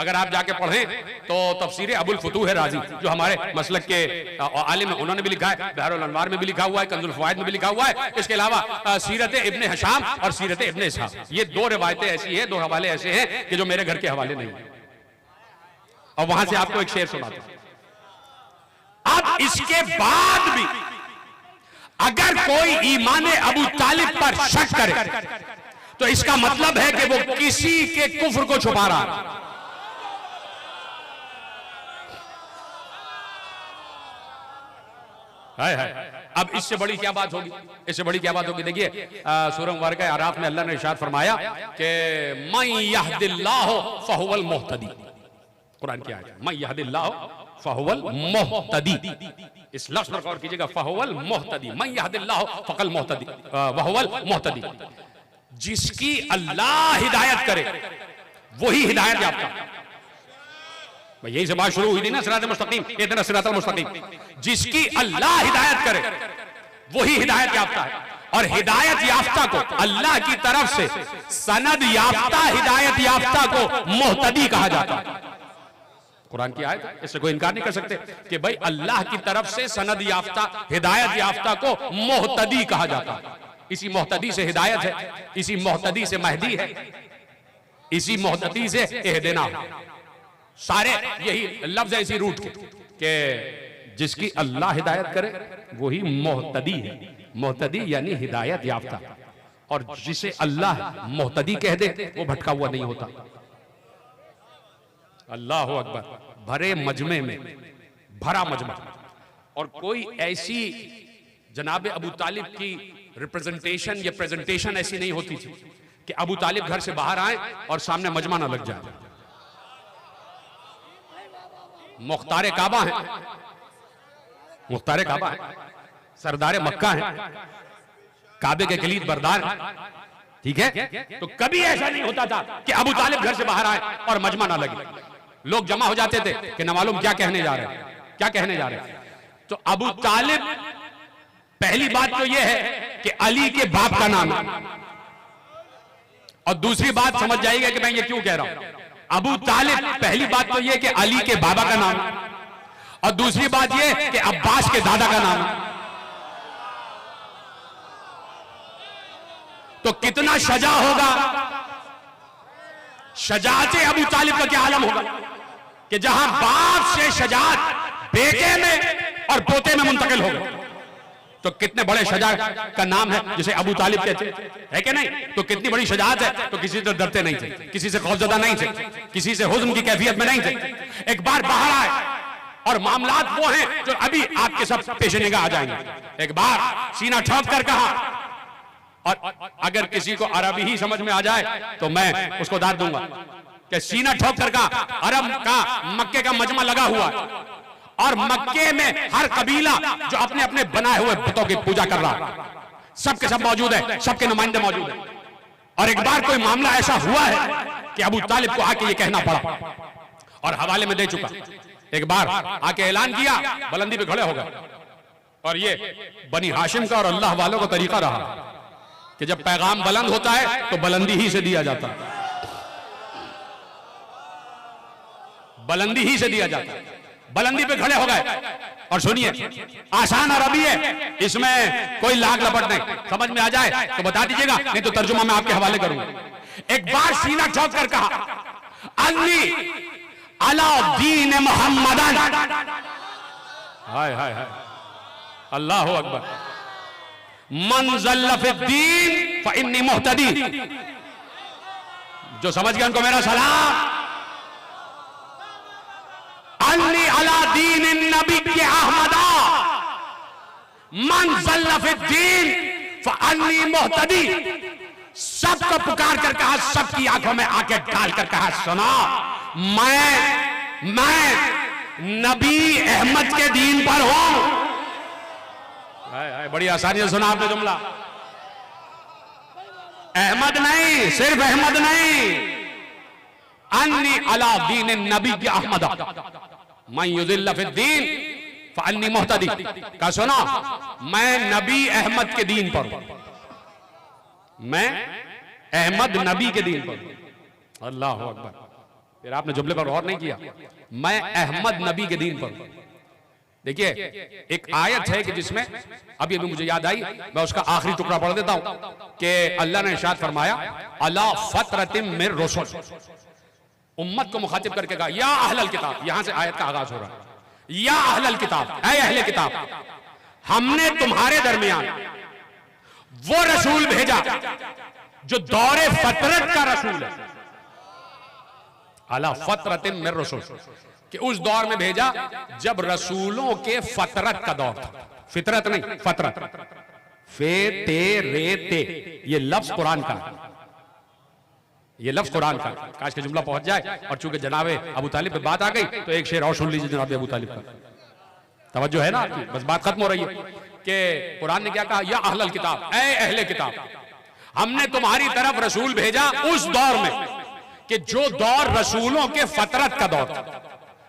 अगर आप जाके पढ़ें तो तफसीर अबुल फुतूह राजी जो हमारे मसलक के आलिम हैं उन्होंने भी लिखा है, बहरुल अनवार में भी लिखा हुआ है, कंजुल फवाइद में भी लिखा हुआ है। इसके अलावा सीरत इब्ने हशाम और सीरत इब्ने इसहाक, ये दो रिवायतें ऐसी हैं, दो हवाले ऐसे हैं कि जो मेरे घर के हवाले नहीं है। और वहां से आपको एक शेर सुनाता हूं। अब इसके बाद भी अगर कोई ईमान अबू तालिब पर शक करे तो इसका मतलब है कि वो किसी के कुफ्र को छुपा रहा है। अब इससे बड़ी क्या बात होगी, इससे बड़ी क्या बात होगी। देखिए सूरह मुबारक आराफ में अल्लाह ने इरशाद फरमाया कि मन यहदिल्लाहु फहुवल मुहतदी। कुरान की आयत, मन यहदिल्लाहु फहुवल मुहतदी। इस लफ्ज पर गौर कीजिएगा, फहुवल मुहतदी, मन यहदिल्लाहु फकल मुहतदी वहुवल मुहतदी। जिसकी अल्लाह हिदायत करे वही हिदायत याफ्ता। यही से बात शुरू हुई थी ना, सिरात मुस्तकीम, इतना सिरातल मुस्तकीम। जिसकी अल्लाह हिदायत करे वही हिदायत याफ्ता है। और हिदायत याफ्ता को अल्लाह की तरफ से सनद याफ्ता हिदायत याफ्ता को मुहतदी कहा जाता है। कुरान की आयत है, इससे कोई इनकार नहीं कर सकते कि भाई अल्लाह की तरफ से सनद याफ्ता हिदायत याफ्ता को मुहतदी कहा जाता है। इसी मुहतदी से हिदायत है, इसी मुहतदी से महदी है, इसी मुहतदी से इहदिना। सारे यही लफ्ज है इसी रूट के कि जिसकी अल्लाह हिदायत करे वही मुहतदी है। मुहतदी यानी हिदायत याफ्ता, और जिसे अल्लाह मुहतदी कह दे वो भटका हुआ नहीं होता। अल्लाह अकबर। भरे मजमे में भरा मजमा, और कोई ऐसी जनाब अबू तालिब की रिप्रेजेंटेशन या प्रेजेंटेशन ऐसी नहीं होती थी कि अबू तालिब घर से बाहर आए और सामने मजमा ना लग जाए। मुख्तार काबा है, मुख्तार काबा है, सरदार मक्का है, काबे के कलीद बरदार है, ठीक है। तो कभी ऐसा नहीं होता था कि अबू तालिब घर से बाहर आए और मजमा ना लगे। लोग जमा हो जाते थे कि ना मालूम क्या कहने जा रहे हैं, क्या कहने जा रहे हैं। तो अबू तालिब, पहली बात तो यह है कि अली के बाप का नाम है, और दूसरी बात समझ जाइएगा कि मैं ये क्यों कह रहा हूं। अबू तालिब, पहली बात तो यह कि अली के बाबा का नाम है, और दूसरी बात यह कि अब्बास के दादा का नाम है। तो कितना शजा होगा, शजाते अबू तालिब का क्या आलम होगा कि जहां बाप से शजात बेटे में और पोते में मुंतकिल हो गए। तो कितने बड़े शजा का नाम है जिसे अबू तालिब कहते हैं कि नहीं। तो कितनी बड़ी शजात है। तो किसी से डरते नहीं थे, किसी से खौफजदा नहीं थे, किसी से हुज़्न की कैफियत में नहीं थे। एक बार बाहर आए और मामलात वो हैं जो अभी आपके सब पेश निगाह आ जाएंगे। एक बार सीना ठोक कर कहा, और अगर किसी को अरबी ही समझ में आ जाए तो मैं उसको दाद दूंगा कि सीना ठोक कर कहा, अरब का मक्के का मजमा लगा हुआ है और मक्के में हर कबीला जो अपने अपने बनाए हुए बुतों की पूजा कर रहा है, सबके सब मौजूद है, सबके नुमाइंदे मौजूद है। और एक बार कोई मामला ऐसा हुआ है कि अबू तालिब को आके ये कहना पड़ा, और हवाले में दे चुका। एक बार आके ऐलान किया, बुलंदी पे खड़े हो गए। और ये बनी हाशिम का और अल्लाह वालों का तरीका रहा कि जब पैगाम बुलंद होता है तो बुलंदी ही से दिया जाता है, बुलंदी ही से दिया जाता है। बुलंदी पे खड़े हो गए। और सुनिए, आसान अरबी है, इसमें कोई लाग लपट नहीं। समझ में आ जाए तो बता दीजिएगा, नहीं तो तर्जुमा मैं आपके हवाले करूंगा। एक बार सीना ठोक कर कहा, अली अला दीन मुहम्मदन। हाय हाय हाय, अल्लाह अकबर। मन ज़ल्ल फ़िद्दीन फ़इन्नी मुहतदी। जो समझ गया उनको मेरा सलाम। अली अला दीन नबी के अहमदा, मन ज़ल्ल फ़िद्दीन फ़अन्नी मुहतदी। सबको पुकार कर कहा, सबकी आंखों में आंखें डाल कर कहा, सुना, मैं नबी अहमद के दीन पर हूं। बड़ी आसानी से सुना आपने जुमला। अहमद नहीं, सिर्फ अहमद नहीं, अन्नी अला दीन नबी के अहमद। मन युदिल्ल फिद्दीन फ़अन्नी मुहतदी, कहा सुनो मैं नबी अहमद के दीन पर हूं, मैं अहमद नबी के दीन पर हूं। अल्लाह अकबर। फिर आपने जुमले पर गौर नहीं किया, मैं अहमद नबी के दीन पर हूं। देखिए एक आयत है कि जिसमें अभी अभी मुझे याद आई, मैं उसका आखिरी टुकड़ा पढ़ देता हूं कि अल्लाह ने इरशाद फरमाया अला फतरतिम मिर रुसूल, उम्मत को मुखातिब करके कहा या अहलल किताब, यहां से आयत का आगाज हो रहा है, या अहलल किताब, ऐ अहले किताब, हमने तुम्हारे दरमियान वो रसूल भेजा जो दौरे फतरत का रसूल है, अला फतरतिम मिर रुसूल, कि उस दौर में भेजा जब रसूलों के फतरत का दौर था। फितरत नहीं, फतरत, फे ते रे ते, ये लफ्ज कुरान का, ये लफ्ज कुरान का। काश के जुमला पहुंच जाए। और चूंकि जनाबे अबू तालिब पे बात आ गई तो एक शेर और सुन लीजिए जनाबे अबू तालिब का। तवज्जो है ना आपकी? बस बात खत्म हो रही है कि कुरान ने क्या कहा, या अहलल किताब, ऐ अहले किताब, हमने तुम्हारी तरफ रसूल भेजा उस दौर में कि जो दौर रसूलों के फतरत का दौर था।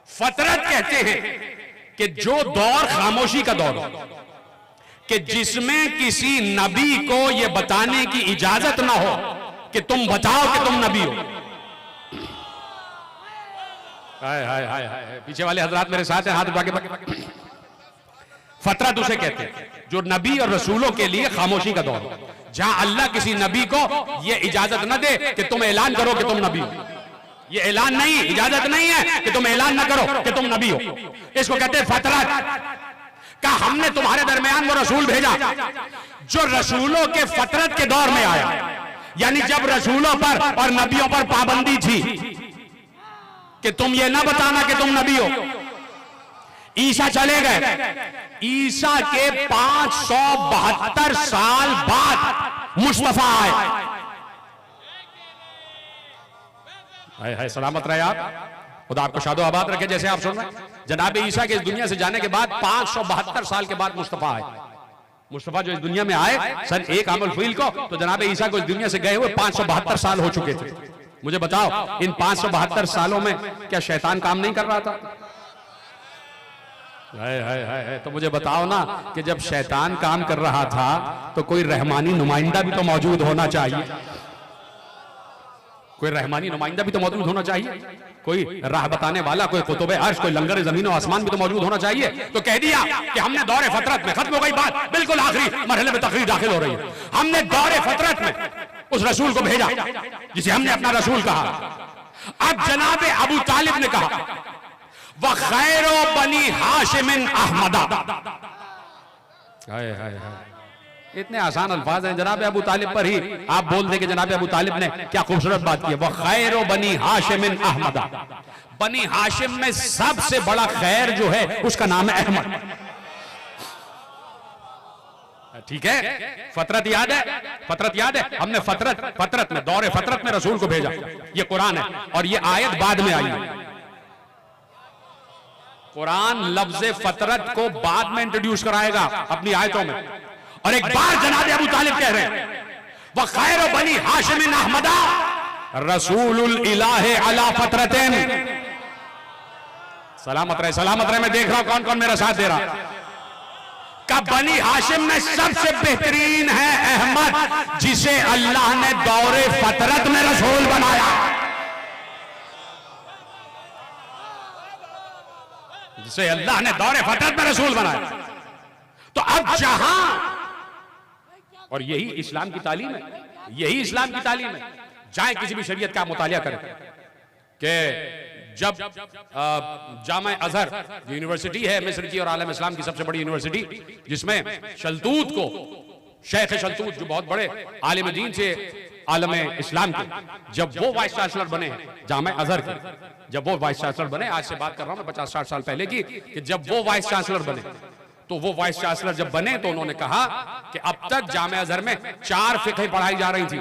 फतरत कहते हैं कि जो दौर खामोशी का दौर, कि जिसमें किसी नबी को यह बताने की इजाजत ना हो कि तुम बताओ कि तुम नबी हो। हाय हाय हाय हाय, पीछे वाले हजरात मेरे साथ हैं, हाथ उठा के। फतरत उसे कहते हैं जो नबी और रसूलों के लिए खामोशी का दौर, जहां अल्लाह किसी नबी को यह इजाजत न दे कि तुम ऐलान करो कि तुम नबी हो। ये ऐलान नहीं, इजाजत नहीं है कि तुम ऐलान ना करो कि तुम नबी हो। इसको कहते हैं फतरत। का हमने तुम्हारे दरमियान वो रसूल भेजा जो रसूलों के फतरत के दौर में आया, यानी जब रसूलों पर और नबियों पर पाबंदी थी कि तुम ये ना बताना कि तुम नबी हो। ईसा चले गए, ईसा के 572 साल बाद मुस्तफा आए। हाय हाय, सलामत रहे आप, खुदा आपको शादो आबाद रखे। जैसे आप सुन रहे हैं, जनाब ईसा के इस दुनिया से जाने के बाद 572 साल के बाद मुस्तफा आए। मुस्तफा जो इस दुनिया में आए सन 1 आमुल फील को, तो जनाब ईसा को इस दुनिया से गए हुए 572 साल हो चुके थे। मुझे बताओ इन 572 सालों में क्या शैतान काम नहीं कर रहा था? हाय हाय हाय, तो मुझे बताओ ना कि जब शैतान काम कर रहा था तो कोई रहमानी नुमाइंदा भी तो मौजूद होना चाहिए। कोई रहमानी नुमाइंदा भी तो मौजूद होना चाहिए, कोई राह बताने वाला, कोई कुतुब अर्श, कोई लंगर जमीन और आसमान भी तो मौजूद होना चाहिए। तो कह दिया कि हमने दौरे फतरत में, खत्म हो गई बात, बिल्कुल आखिरी मरहले में तकरीर दाखिल हो रही है। हमने दौरे फतरत में उस रसूल को भेजा जिसे हमने अपना रसूल कहा। अब जनाबे अबू तालिब ने कहा व खैरो बनी हाशिमिन अहमदा। हाय हाय हाय, इतने आसान अल्फाज हैं। जनाब अबू तालिब पर ही आप बोल दें कि जनाब अबू तालिब ने क्या खूबसूरत बात की है। वह खैरो बनी हाशिमिन अहमदा, बनी हाशिम में सबसे बड़ा खैर जो है उसका नाम है अहमद। ठीक है, फतरत याद है, फतरत याद है। हमने फतरत में, दौरे फतरत में रसूल को भेजा। ये कुरान है और ये आयत बाद में आई है। कुरान लफ्ज फतरत को बाद में इंट्रोड्यूस कराएगा अपनी आयतों में। और एक बार जनाब अबू तालिब कह रहे हैं वह खैर बनी हाशिमिन अहमदा रसूलुल इलाहे अला फतरतिन। सलामत रहे, सलामत रहे। मैं देख रहा हूं कौन कौन मेरा साथ दे रहा। का बनी हाशिम में सबसे बेहतरीन है अहमद, जिसे अल्लाह ने दौरे फतरत में रसूल बनाया, जिसे अल्लाह ने दौरे फतरत में रसूल बनाया। तो अब जहां, और यही इस्लाम की तालीम है, यही इस्लाम की तालीम है। चाहे किसी भी शरीयत का मुतालिया करें कि जब जामा अजहर यूनिवर्सिटी है मिस्र की और आलम इस्लाम की सबसे बड़ी यूनिवर्सिटी, जिसमें शलतूत को, शेख शलतूत जो बहुत बड़े आलिम दीन से आलम इस्लाम के, जब वो वाइस चांसलर बने जामा अजहर के, जब वो वाइस चांसलर बने, आज से बात कर रहा हूं मैं 50-60 साल पहले की, कि जब वो वाइस चांसलर बने, तो वो वाइस चांसलर जब बने तो उन्होंने कहा कि अब तक जामा अजहर में 4 फिक़्ह पढ़ाई जा रही थी,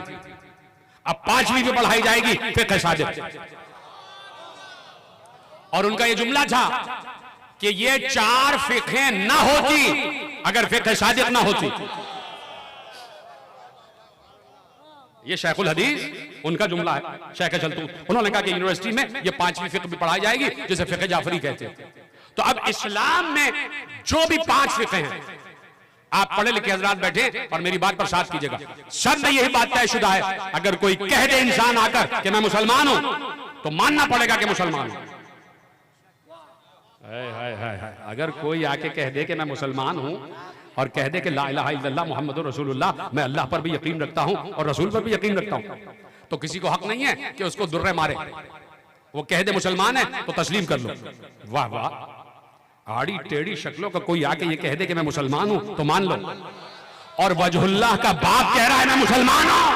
अब 5वीं भी पढ़ाई जाएगी, फिक़्ह सादिक़। और उनका ये जुमला था कि ये 4 फिक़्हें ना होती अगर फिक़्ह सादिक़ ना होती। ये शेखुल हदीस उनका जुमला है, शेख शलतूत। उन्होंने कहा कि यूनिवर्सिटी में ये 5वीं फिक़्ह भी पढ़ाई जाएगी जिसे फिक़्ह जाफरी कहते हैं। तो अब इस्लाम में जो भी 5 फिक़े हैं, आप पढ़े लिखे हजरात बैठे और मेरी बात पर साथ कीजिएगा, सब में यही बात तयशुदा है। अगर कोई कह दे इंसान आकर कि मैं मुसलमान हूं, तो मानना पड़ेगा कि मुसलमान हूं। अगर कोई आके कह दे कि मैं मुसलमान हूं और कह दे कि ला इलाहा इल्लल्लाह मुहम्मदुर रसूलुल्लाह, मैं अल्लाह पर भी यकीन रखता हूं और रसूल पर भी यकीन रखता हूं, तो किसी को हक नहीं है कि उसको दुर्रे मारे। वो कह दे मुसलमान है तो तस्लीम कर लो। वाह वाह, आड़ी टेढ़ी शक्लों का कोई आके ये कह दे कि मैं मुसलमान हूं तो मान लो, और वजहुल्लाह का बाप कह रहा है मैं मुसलमान हूं।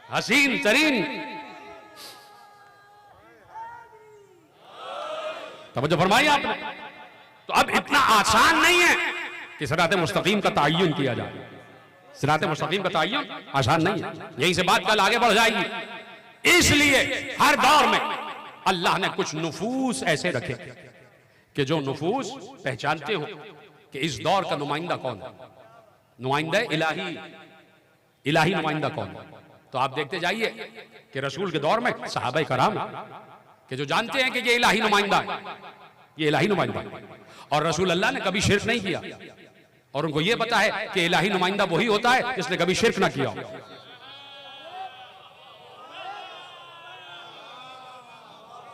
हसीन तरीन, तवज्जो फरमाई आपने। तो अब इतना आसान नहीं है कि सिरात मुस्तकीम का तय्युन किया जाए। सिरात मुस्तकीम का तय्युन आसान नहीं है, यहीं से बात कल आगे बढ़ जाएगी। इसलिए हर दौर में अल्लाह ने कुछ नुफूस ऐसे रखे कि जो नुफूस पहचानते हो कि इस दौर का नुमाइंदा कौन है, नुमाइंदा इलाही नुमाइंदा कौन है। तो आप देखते जाइए कि रसूल के दौर में सहाबा कराम कि जो जानते हैं कि ये इलाही नुमाइंदा है, ये इलाही नुमाइंदा है, और रसूल अल्लाह ने कभी शिर्क नहीं किया, और उनको ये पता है कि इलाही नुमाइंदा वही होता है जिसने कभी शिर्क ना किया हो।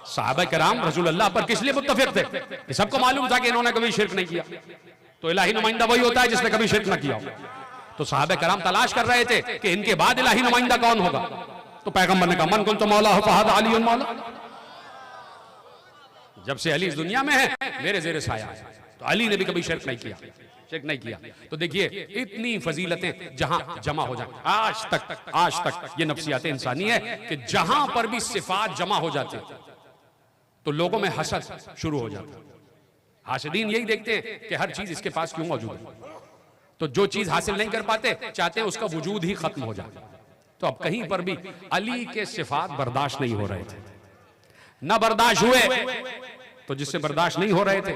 सहाबा कराम रसूल अल्लाह पर किस लिए मुत्तफिक थे? कि सबको मालूम था कि इन्होंने कभी शिर्क नहीं किया, तो इलाही नुमाइंदा वही होता है जिसने कभी शिर्क ना किया हो। तो सहाबा कराम तलाश कर रहे थे कि इनके बाद इलाही नुमाइंदा कौन होगा। तो पैगंबर ने कहा मन कुन तो मौला हो फहद अली मौला, जब से अली इस दुनिया में है मेरे ज़ेरे साया है। तो अली ने भी कभी शिर्क नहीं किया, शिर्क नहीं किया। तो देखिए इतनी फजीलतें जहां जमा हो जाए, आज तक ये नफ्सियात इंसानी है कि जहां पर भी सिफात जमा हो जाती तो लोगों में हसद शुरू हो जाता। हासिदीन यही देखते हैं कि हर चीज इसके पास क्यों मौजूद है, तो जो चीज हासिल नहीं कर पाते चाहते हैं उसका वजूद ही खत्म हो जाए। तो अब कहीं पर भी अली के सिफात बर्दाश्त नहीं हो रहे थे, न बर्दाश्त हुए, तो जिससे बर्दाश्त नहीं हो रहे थे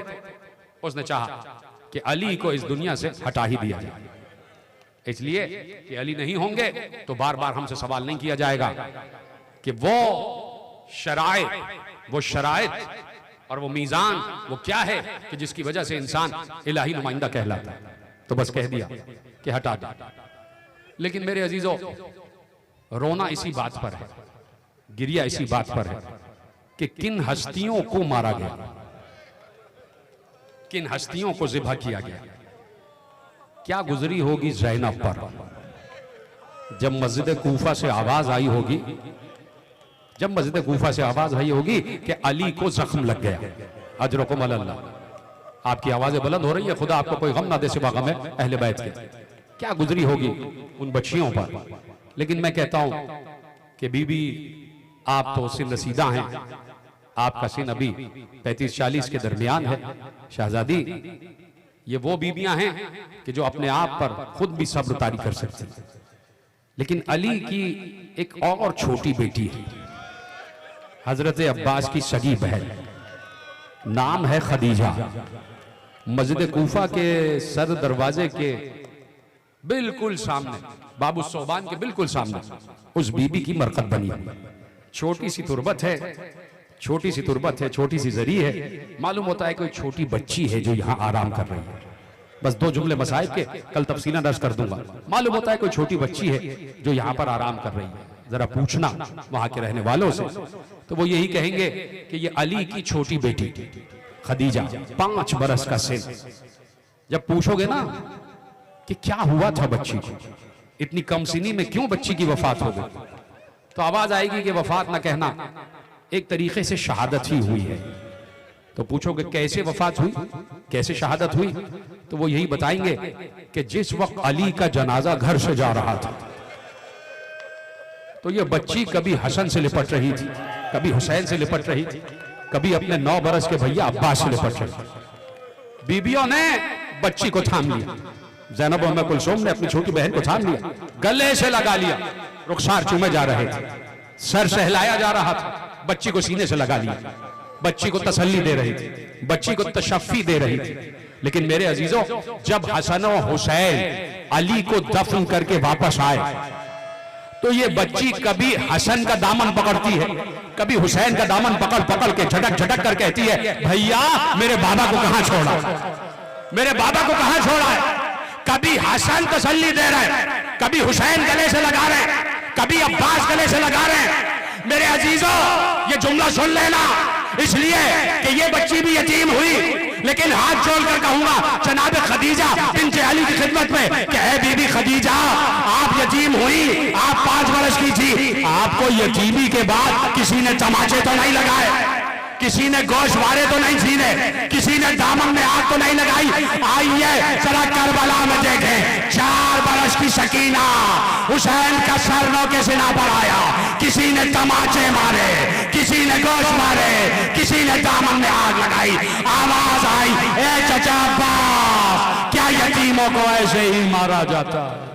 उसने चाहा कि अली को इस दुनिया से हटा ही दिया जाए। इसलिए कि अली नहीं होंगे तो बार बार हमसे सवाल नहीं किया जाएगा कि वो शराइत और वो मीजान वो क्या है कि जिसकी वजह से इंसान इलाही नुमाइंदा कहलाता है। तो बस कह दिया कि हटा दो। लेकिन मेरे अजीजों, रोना इसी बात पर है, गिरिया इसी बात पर है कि किन हस्तियों को मारा गया, किन हस्तियों को ज़िबह किया गया। क्या गुजरी होगी ज़ैनब पर जब मस्जिद कूफा से आवाज आई होगी, जब मस्जिद कूफा से आवाज आई होगी कि अली को जख्म लग गया। अजरकुम अल्लाह, आपकी आवाजें बुलंद हो रही है, खुदा आपको कोई गम ना दे सिवा गम है अहले बैत के। क्या गुजरी होगी उन बच्चियों पर। लेकिन मैं कहता हूं कि बीबी आप तो सिन रसीदा हैं, आपका सिन अभी 35-40 के दरमियान है। शहजादी, ये वो बीबियां हैं कि जो अपने आप पर खुद भी सब्र तारी कर सकती हैं। लेकिन अली की एक और छोटी बेटी है, हजरत अब्बास की सगी बहन, नाम है खदीजा। मस्जिद कूफा के सर दरवाजे के बिल्कुल सामने, बाबू सोबान के बिल्कुल सामने उस बीबी की मरकत बनी। छोटी सी तुरबत है, छोटी सी तुरबत है, छोटी सी जरी है। मालूम होता है कोई छोटी बच्ची है जो यहाँ आराम कर रही है। बस 2 जुमले मसाइब के कल तफसीला दर्ज कर दूंगा। मालूम होता है कोई छोटी बच्ची है जो यहाँ पर आराम कर रही है। जरा पूछना वहां के रहने वालों से तो वो यही कहेंगे कि ये अली की छोटी बेटी खदीजा, 5 बरस का सिन। जब पूछोगे ना कि क्या हुआ था बच्ची को, इतनी कम सिनी में क्यों बच्ची की वफात हो गई, तो आवाज आएगी कि वफात ना कहना, एक तरीके से शहादत ही हुई है। तो पूछोगे कैसे वफात हुई, कैसे शहादत हुई, तो वो यही बताएंगे कि जिस वक्त अली का जनाजा घर से जा रहा था तो ये बच्ची कभी हसन से लिपट रही थी, कभी हुसैन से लिपट रही थी, कभी अपने 9 बरस के भैया अब्बास से लिपट रही थी। बीबियों ने बच्ची को थाम लिया, ज़ैनब उम्मे कुलसूम ने अपनी छोटी बहन को थाम लिया, गले से लगा लिया, रुखसार चूमे जा रहे थे, सर सहलाया जा रहा था, बच्ची को सीने से लगा लिया, बच्ची को तसल्ली दे रही थी, बच्ची को तशफ़ी दे रही थी। लेकिन मेरे अजीजों, जब हसन और हुसैन अली को दफन करके वापस आए तो ये बच्ची कभी हसन का दामन पकड़ती है, कभी हुसैन का दामन पकड़ पकड़ के झटक झटक कर कहती है, भैया मेरे बाबा को कहां छोड़ा, मेरे बाबा को कहां छोड़ा है। कभी हसन तसल्ली दे रहे हैं, कभी हुसैन गले से लगा रहे हैं, कभी अब्बास गले से लगा रहे हैं। मेरे अजीजों, ये जुमला सुन लेना, इसलिए कि ये बच्ची भी यतीम हुई, लेकिन हाथ जोड़कर कहूंगा जनाब खदीजा बिन्ते अली की खिदमत में कि है बीबी खदीजा, आप यतीम हुई, आप 5 वर्ष की थी, आपको यतीमी के बाद किसी ने तमाचे तो नहीं लगाए, किसी ने गोश्त वारे तो नहीं छीने, किसी ने दामन में आग तो नहीं लगाई। आइए जरा करबला में देखें, 4 बरस की सकीना हुसैन का सर के सीना पर आया, किसी ने तमाचे मारे, किसी ने गोश्त मारे, किसी ने दामन में आग लगाई। आवाज आई, ए चचा अब्बास, क्या यतीमों को ऐसे ही मारा जाता है?